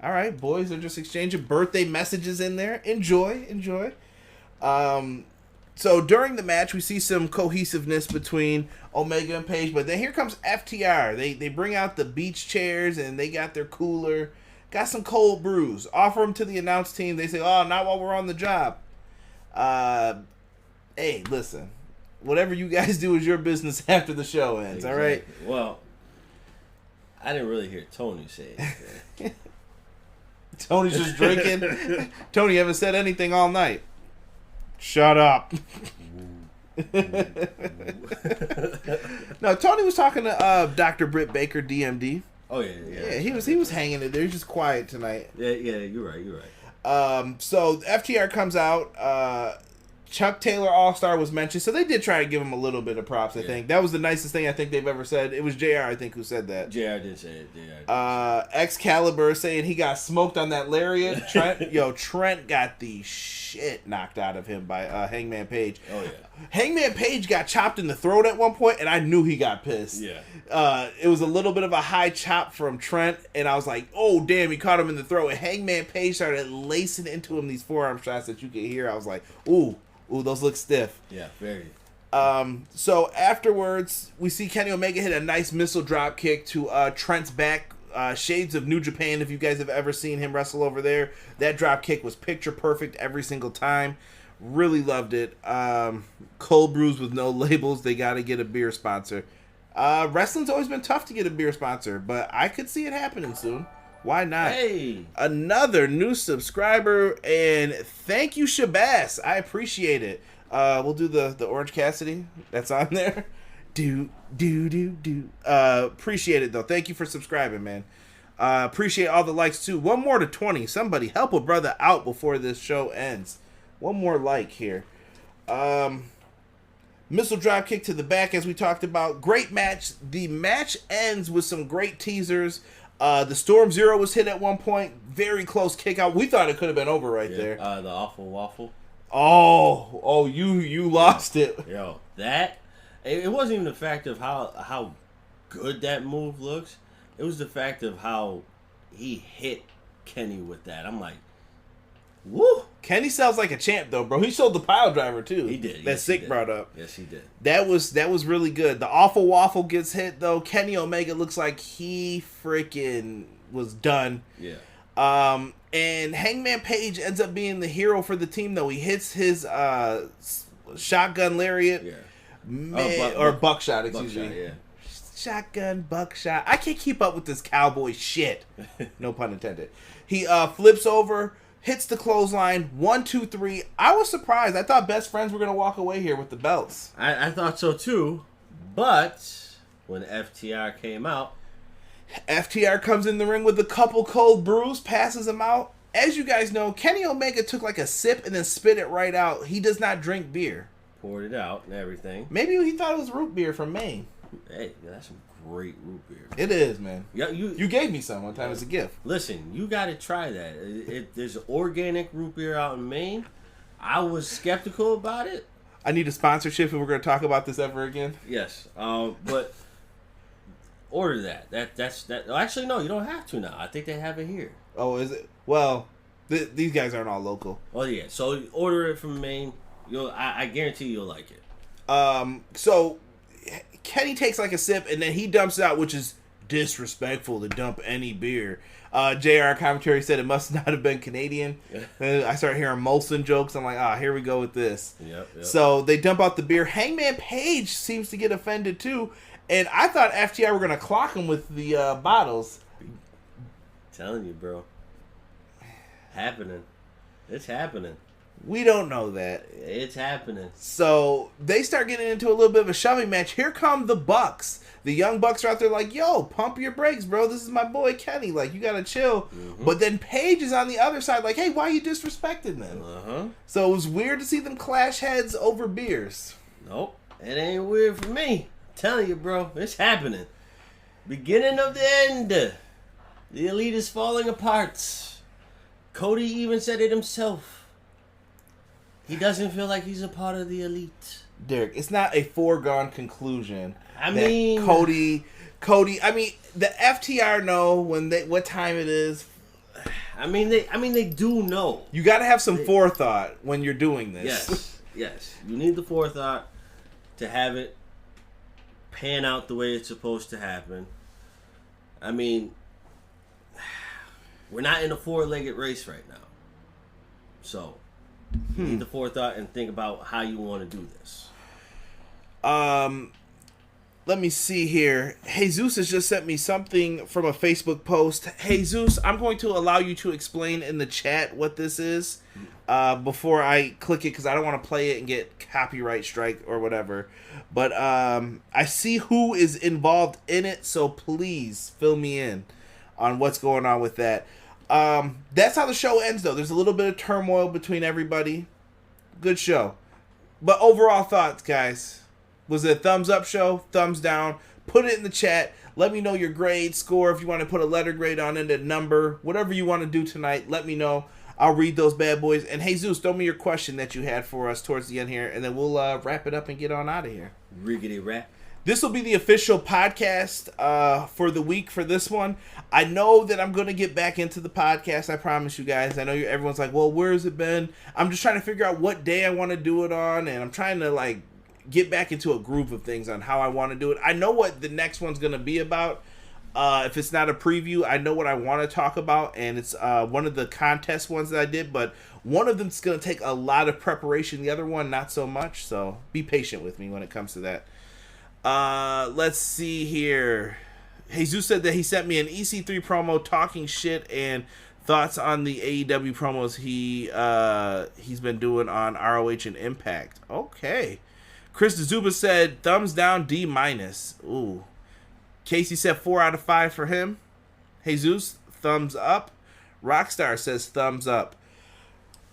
Speaker 2: All right, boys are just exchanging birthday messages in there. Enjoy. So during the match, we see some cohesiveness between Omega and Paige, but then here comes FTR. They bring out the beach chairs and they got their cooler, got some cold brews. Offer them to the announce team. They say, oh, not while we're on the job. Hey, listen. Whatever you guys do is your business after the show ends, exactly. All right?
Speaker 3: Well, I didn't really hear Tony say it.
Speaker 2: Tony's just drinking. Tony haven't said anything all night. Shut up. No, Tony was talking to Dr. Britt Baker, DMD.
Speaker 3: Oh, yeah.
Speaker 2: Yeah, he was hanging in there. He's just quiet tonight.
Speaker 3: Yeah, you're right.
Speaker 2: So FTR comes out. Chuck Taylor All-Star was mentioned, so they did try to give him a little bit of props, I think. That was the nicest thing I think they've ever said. It was JR, I think, who said that.
Speaker 3: JR did say it.
Speaker 2: Excalibur saying he got smoked on that lariat. Trent got the shit knocked out of him by Hangman Page.
Speaker 3: Oh, yeah.
Speaker 2: Hangman Page got chopped in the throat at one point, and I knew he got pissed.
Speaker 3: Yeah.
Speaker 2: It was a little bit of a high chop from Trent, and I was like, oh, damn, he caught him in the throat. And Hangman Page started lacing into him these forearm shots that you could hear. I was like, ooh, those look stiff.
Speaker 3: Yeah, very.
Speaker 2: So afterwards, we see Kenny Omega hit a nice missile drop kick to Trent's back. Shades of New Japan, if you guys have ever seen him wrestle over there. That drop kick was picture perfect every single time. Really loved it. Cold brews with no labels. They got to get a beer sponsor. Wrestling's always been tough to get a beer sponsor, but I could see it happening soon. Why not?
Speaker 3: Hey,
Speaker 2: another new subscriber, and thank you, Shabazz. I appreciate it. We'll do the Orange Cassidy that's on there. Do. Appreciate it though. Thank you for subscribing, man. Appreciate all the likes too. One more to 20. Somebody help a brother out before this show ends. One more like here. Missile drop kick to the back, as we talked about. Great match. The match ends with some great teasers. The Storm Zero was hit at one point. Very close kick out. We thought it could have been over there.
Speaker 3: The awful waffle.
Speaker 2: Oh, you lost it.
Speaker 3: Yo, that it wasn't even the fact of how good that move looks. It was the fact of how he hit Kenny with that. I'm like, woo.
Speaker 2: Kenny sounds like a champ though, bro. He sold the pile driver too.
Speaker 3: He did.
Speaker 2: That Sick brought up.
Speaker 3: Yes, he did.
Speaker 2: That was really good. The awful waffle gets hit though. Kenny Omega looks like he freaking was done.
Speaker 3: Yeah.
Speaker 2: And Hangman Page ends up being the hero for the team though. He hits his shotgun lariat.
Speaker 3: Yeah.
Speaker 2: Buckshot, excuse me.
Speaker 3: Yeah.
Speaker 2: Shotgun, buckshot. I can't keep up with this cowboy shit. No pun intended. He flips over, hits the clothesline. 1, 2, 3. I was surprised. I thought Best Friends were gonna walk away here with the belts.
Speaker 3: I thought so too, but when FTR came out,
Speaker 2: FTR comes in the ring with a couple cold brews, passes him out. As you guys know, Kenny Omega took like a sip and then spit it right out. He does not drink beer.
Speaker 3: Poured it out and everything.
Speaker 2: Maybe he thought it was root beer from Maine.
Speaker 3: Hey, that's some great root beer.
Speaker 2: It is, man.
Speaker 3: Yeah,
Speaker 2: you gave me some one time as a gift.
Speaker 3: Listen, you got to try that. There's organic root beer out in Maine. I was skeptical about it.
Speaker 2: I need a sponsorship if we're going to talk about this ever again.
Speaker 3: Yes, but order that. That's. Actually, no, you don't have to now. I think they have it here.
Speaker 2: Oh, is it? Well, these guys aren't all local.
Speaker 3: Oh yeah, so order it from Maine. I guarantee you'll like it.
Speaker 2: So Kenny takes like a sip and then he dumps it out, which is disrespectful to dump any beer. JR commentary said it must not have been Canadian. I start hearing Molson jokes. I'm like, here we go with this.
Speaker 3: Yep.
Speaker 2: So they dump out the beer. Hangman Page seems to get offended too. And I thought FTR were going to clock him with the bottles.
Speaker 3: Telling you, bro. Happening. It's happening.
Speaker 2: We don't know that.
Speaker 3: It's happening.
Speaker 2: So they start getting into a little bit of a shoving match. Here come the Bucks. The Young Bucks are out there like, yo, pump your brakes, bro. This is my boy Kenny. Like, you got to chill. Mm-hmm. But then Paige is on the other side like, hey, why are you disrespecting them?
Speaker 3: Uh-huh.
Speaker 2: So it was weird to see them clash heads over beers.
Speaker 3: Nope. It ain't weird for me. I'm telling you, bro. It's happening. Beginning of the end. The Elite is falling apart. Cody even said it himself. He doesn't feel like he's a part of the Elite.
Speaker 2: Derek, it's not a foregone conclusion.
Speaker 3: I mean,
Speaker 2: Cody. I mean, the FTR know what time it is.
Speaker 3: I mean, they do know.
Speaker 2: You got to have some forethought when you're doing this.
Speaker 3: Yes. You need the forethought to have it pan out the way it's supposed to happen. I mean, we're not in a 4-legged race right now, so you need the forethought and think about how you want to do this.
Speaker 2: Let me see here. Jesus has just sent me something from a Facebook post. Jesus, I'm going to allow you to explain in the chat what this is before I click it because I don't want to play it and get copyright strike or whatever. But I see who is involved in it, so please fill me in on what's going on with that. That's how the show ends, though. There's a little bit of turmoil between everybody. Good show. But overall thoughts, guys. Was it a thumbs up show? Thumbs down? Put it in the chat. Let me know your grade, score. If you want to put a letter grade on it, a number. Whatever you want to do tonight, let me know. I'll read those bad boys. And Jesus, throw me your question that you had for us towards the end here. And then we'll wrap it up and get on out of here.
Speaker 3: Riggedy rap.
Speaker 2: This will be the official podcast for the week for this one. I know that I'm going to get back into the podcast. I promise you guys. I know everyone's like, well, where has it been? I'm just trying to figure out what day I want to do it on. And I'm trying to, get back into a groove of things on how I want to do it. I know what the next one's going to be about. If it's not a preview, I know what I want to talk about. And it's one of the contest ones that I did. But one of them's going to take a lot of preparation. The other one, not so much. So be patient with me when it comes to that. Let's see here. Jesus said that he sent me an EC3 promo talking shit and thoughts on the AEW promos he's been doing on ROH and Impact. Okay. Chris Dazuba said thumbs down, D-. Ooh. Casey said 4 out of 5 for him. Jesus, thumbs up. Rockstar says thumbs up.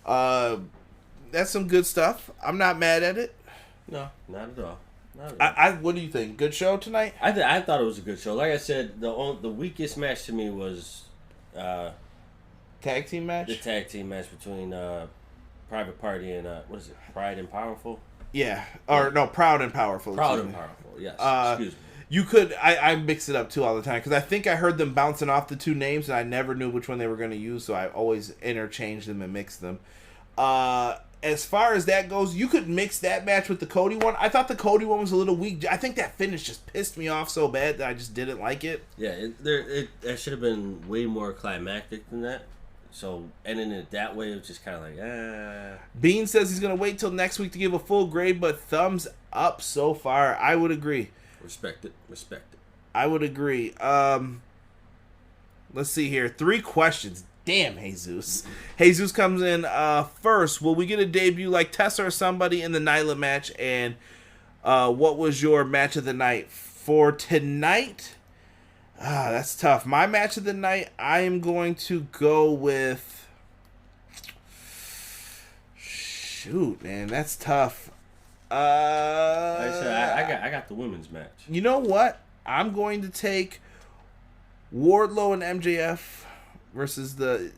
Speaker 2: That's some good stuff. I'm not mad at it.
Speaker 3: No, not at all.
Speaker 2: What do you think? Good show tonight?
Speaker 3: I thought it was a good show. Like I said, the weakest match to me was
Speaker 2: tag team match.
Speaker 3: The tag team match between Private Party and what is it? Pride and Powerful.
Speaker 2: Yeah, or no, Proud and Powerful.
Speaker 3: Proud and Powerful. Yes. Excuse me.
Speaker 2: You could. I mix it up too all the time because I think I heard them bouncing off the two names and I never knew which one they were going to use, so I always interchange them and mix them. As far as that goes, you could mix that match with the Cody one. I thought the Cody one was a little weak. I think that finish just pissed me off so bad that I just didn't like it.
Speaker 3: Yeah, it should have been way more climactic than that. So ending it that way, it was just kind of like,
Speaker 2: Bean says he's going to wait till next week to give a full grade, but thumbs up so far. I would agree.
Speaker 3: Respect it.
Speaker 2: I would agree. Let's see here. 3 questions. Damn, Jesus. Jesus comes in first. Will we get a debut like Tessa or somebody in the Nyla match? And what was your match of the night? For tonight, that's tough. My match of the night, I am going to go with... Shoot, man, that's tough.
Speaker 3: Like I said, I got the women's match.
Speaker 2: You know what? I'm going to take Wardlow and MJF versus the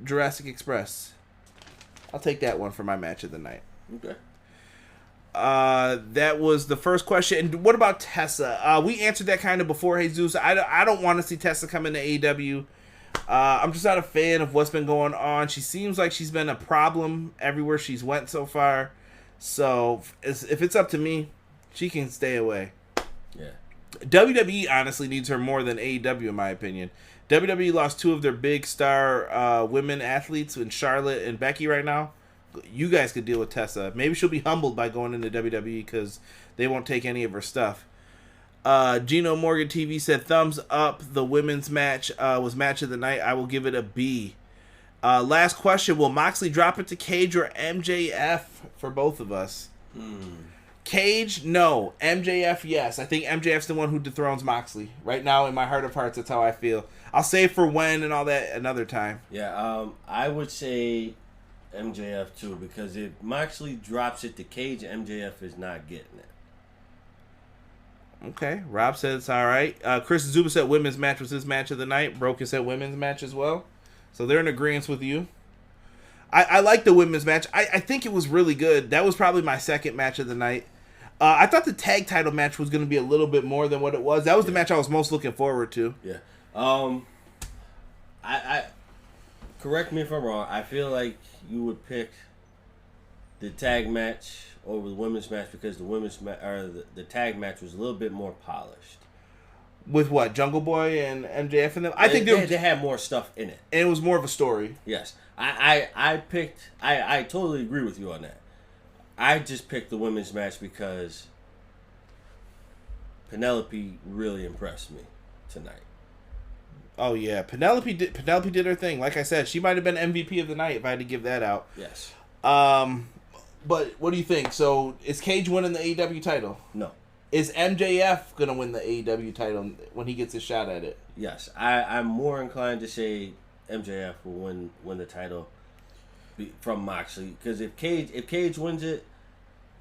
Speaker 2: Jurassic Express. I'll take that one for my match of the night.
Speaker 3: Okay.
Speaker 2: That was the first question. And what about Tessa? We answered that kind of before, Jesus. I don't want to see Tessa come into AEW. I'm just not a fan of what's been going on. She seems like she's been a problem everywhere she's went so far. So if it's up to me, she can stay away.
Speaker 3: Yeah.
Speaker 2: WWE honestly needs her more than AEW, in my opinion. WWE lost 2 of their big star women athletes in Charlotte and Becky right now. You guys could deal with Tessa. Maybe she'll be humbled by going into WWE because they won't take any of her stuff. Gino Morgan TV said, thumbs up. The women's match was match of the night. I will give it a B. Last question. Will Moxley drop it to Cage or MJF for both of us? Cage, no. MJF, yes. I think MJF's the one who dethrones Moxley. Right now, in my heart of hearts, that's how I feel. I'll save for when and all that another time.
Speaker 3: Yeah, I would say MJF too, because if Moxley drops it to Cage, MJF is not getting it.
Speaker 2: Okay, Rob said it's all right. Chris Zuba said women's match was his match of the night. Broken said women's match as well. So they're in agreement with you. I like the women's match. I think it was really good. That was probably my second match of the night. I thought the tag title match was going to be a little bit more than what it was. That was the match I was most looking forward to.
Speaker 3: Yeah. I correct me if I'm wrong. I feel like you would pick the tag match over the women's match because the women's the tag match was a little bit more polished.
Speaker 2: With what, Jungle Boy and MJF and them? I think
Speaker 3: they had more stuff in it,
Speaker 2: and it was more of a story.
Speaker 3: Yes, I totally agree with you on that. I just picked the women's match because Penelope really impressed me tonight.
Speaker 2: Oh yeah, Penelope did her thing. Like I said, she might have been MVP of the night if I had to give that out.
Speaker 3: Yes.
Speaker 2: But what do you think? So is Cage winning the AEW title?
Speaker 3: No.
Speaker 2: Is MJF gonna win the AEW title when he gets a shot at it?
Speaker 3: Yes, I'm more inclined to say MJF will win the title from Moxley, because if Cage wins it,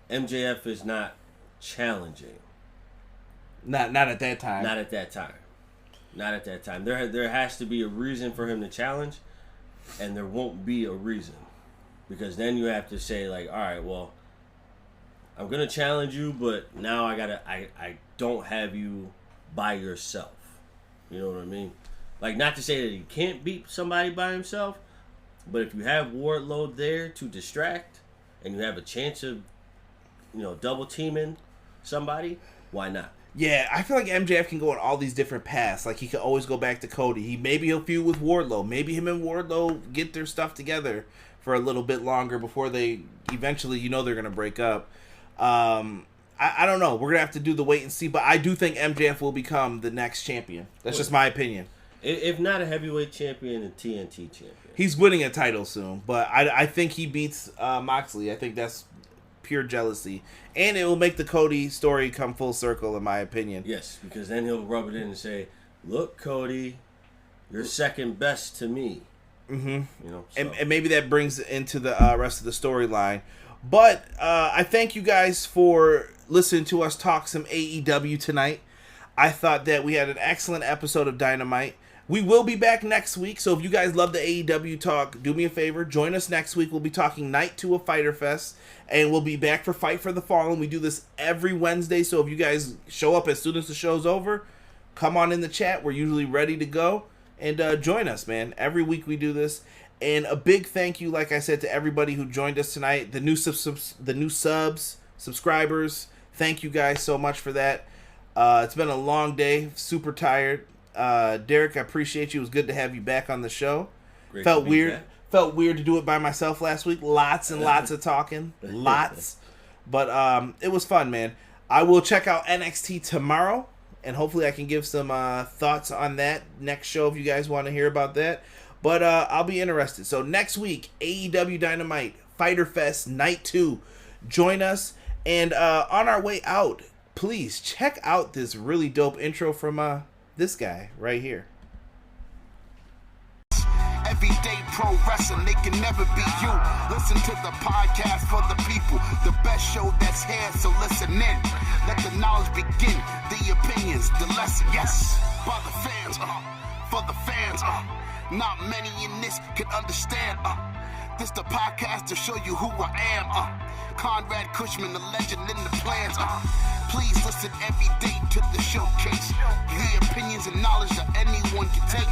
Speaker 3: MJF is not challenging.
Speaker 2: Not at that time.
Speaker 3: Not at that time. Not at that time. There has to be a reason for him to challenge, and there won't be a reason, because then you have to say like, all right, well, I'm gonna challenge you, but now I don't have you by yourself. You know what I mean? Like, not to say that he can't beat somebody by himself, but if you have Wardlow there to distract, and you have a chance of, double teaming somebody, why not?
Speaker 2: Yeah, I feel like MJF can go on all these different paths. Like, he could always go back to Cody. Maybe he'll feud with Wardlow. Maybe him and Wardlow get their stuff together for a little bit longer before they eventually, they're going to break up. I don't know. We're going to have to do the wait and see. But I do think MJF will become the next champion. That's just my opinion.
Speaker 3: If not a heavyweight champion, a TNT champion.
Speaker 2: He's winning a title soon. But I think he beats Moxley. I think that's pure jealousy. And it will make the Cody story come full circle, in my opinion.
Speaker 3: Yes, because then he'll rub it in and say, look, Cody, you're second best to me.
Speaker 2: Mm-hmm.
Speaker 3: So.
Speaker 2: And maybe that brings into the rest of the storyline. But I thank you guys for listening to us talk some AEW tonight. I thought that we had an excellent episode of Dynamite. We will be back next week, so if you guys love the AEW talk, do me a favor, join us next week. We'll be talking Night 2 of FYTER FEST, and we'll be back for Fight for the Fallen. We do this every Wednesday, so if you guys show up as soon as the show's over, come on in the chat. We're usually ready to go, and join us, man. Every week we do this. And a big thank you, like I said, to everybody who joined us tonight. The new subscribers. Thank you guys so much for that. It's been a long day. Super tired. Derek, I appreciate you. It was good to have you back on the show.
Speaker 3: Great
Speaker 2: Felt weird. Felt weird to do it by myself last week. Lots and lots of talking. Lots. But it was fun, man. I will check out NXT tomorrow, and hopefully I can give some thoughts on that next show if you guys want to hear about that. But I'll be interested. So next week, AEW Dynamite, FYTER FEST, Night 2. Join us. And on our way out, please check out this really dope intro from this guy right here.
Speaker 1: Everyday pro wrestling, they can never be you. Listen to the podcast for the people. The best show that's here, so listen in. Let the knowledge begin. The opinions, the lesson, yes. By the fans, for the fans, not many in this can understand, This the podcast to show you who I am, Conrad Cushman, the legend in the plans, Please listen every day to the showcase. The opinions and knowledge that anyone can take.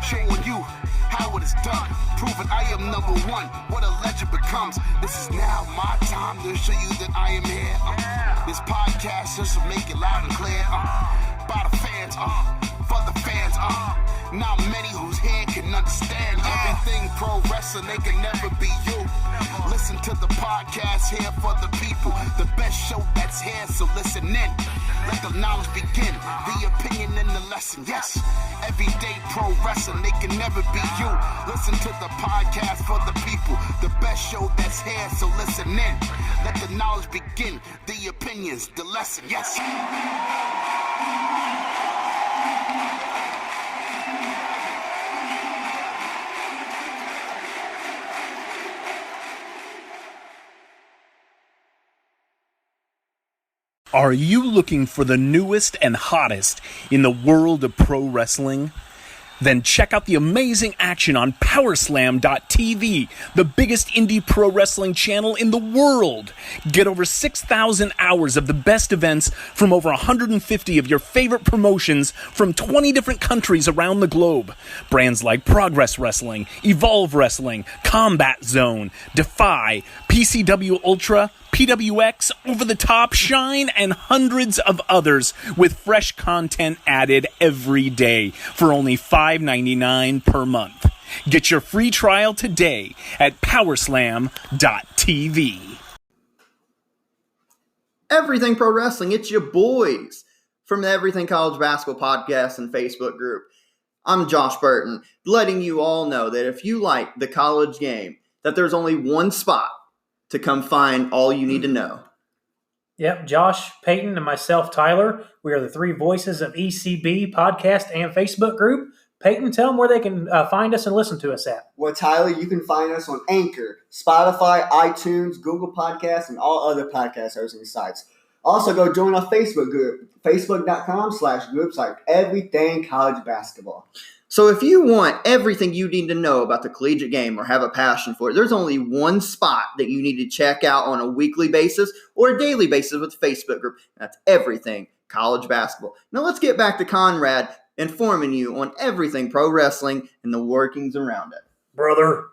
Speaker 1: Showing you how it is done. Proving I am number one. What a legend becomes. This is now my time to show you that I am here. This podcast just to make it loud and clear. by the fans, for the fans, not many whose head can understand everything pro wrestling, they can never be you. Listen to the podcast here for the people, the best show that's here, so listen in. Let the knowledge begin, the opinion and the lesson, yes. Everyday pro wrestling, they can never be you. Listen to the podcast for the people, the best show that's here, so listen in. Let the knowledge begin, the opinions, the lesson, yes.
Speaker 4: Are you looking for the newest and hottest in the world of pro wrestling? Then check out the amazing action on Powerslam.tv, the biggest indie pro wrestling channel in the world. Get over 6,000 hours of the best events from over 150 of your favorite promotions from 20 different countries around the globe. Brands like Progress Wrestling, Evolve Wrestling, Combat Zone, Defy, PCW Ultra, PWX, Over the Top, Shine, and hundreds of others with fresh content added every day for only $5.99 per month. Get your free trial today at Powerslam.tv.
Speaker 5: Everything Pro Wrestling, it's your boys from the Everything College Basketball Podcast and Facebook group. I'm Josh Burton, letting you all know that if you like the college game, that there's only one spot to come find all you need to know.
Speaker 6: Yep, Josh, Peyton, and myself, Tyler. We are the three voices of ECB podcast and Facebook group. Peyton, tell them where they can find us and listen to us at.
Speaker 7: Well, Tyler, you can find us on Anchor, Spotify, iTunes, Google Podcasts, and all other podcast hosting sites. Also, go join our Facebook group, facebook.com/groups like Everything College Basketball.
Speaker 5: So if you want everything you need to know about the collegiate game or have a passion for it, there's only one spot that you need to check out on a weekly basis or a daily basis with the Facebook group. That's Everything College Basketball. Now let's get back to Conrad informing you on everything pro wrestling and the workings around it.
Speaker 6: Brother.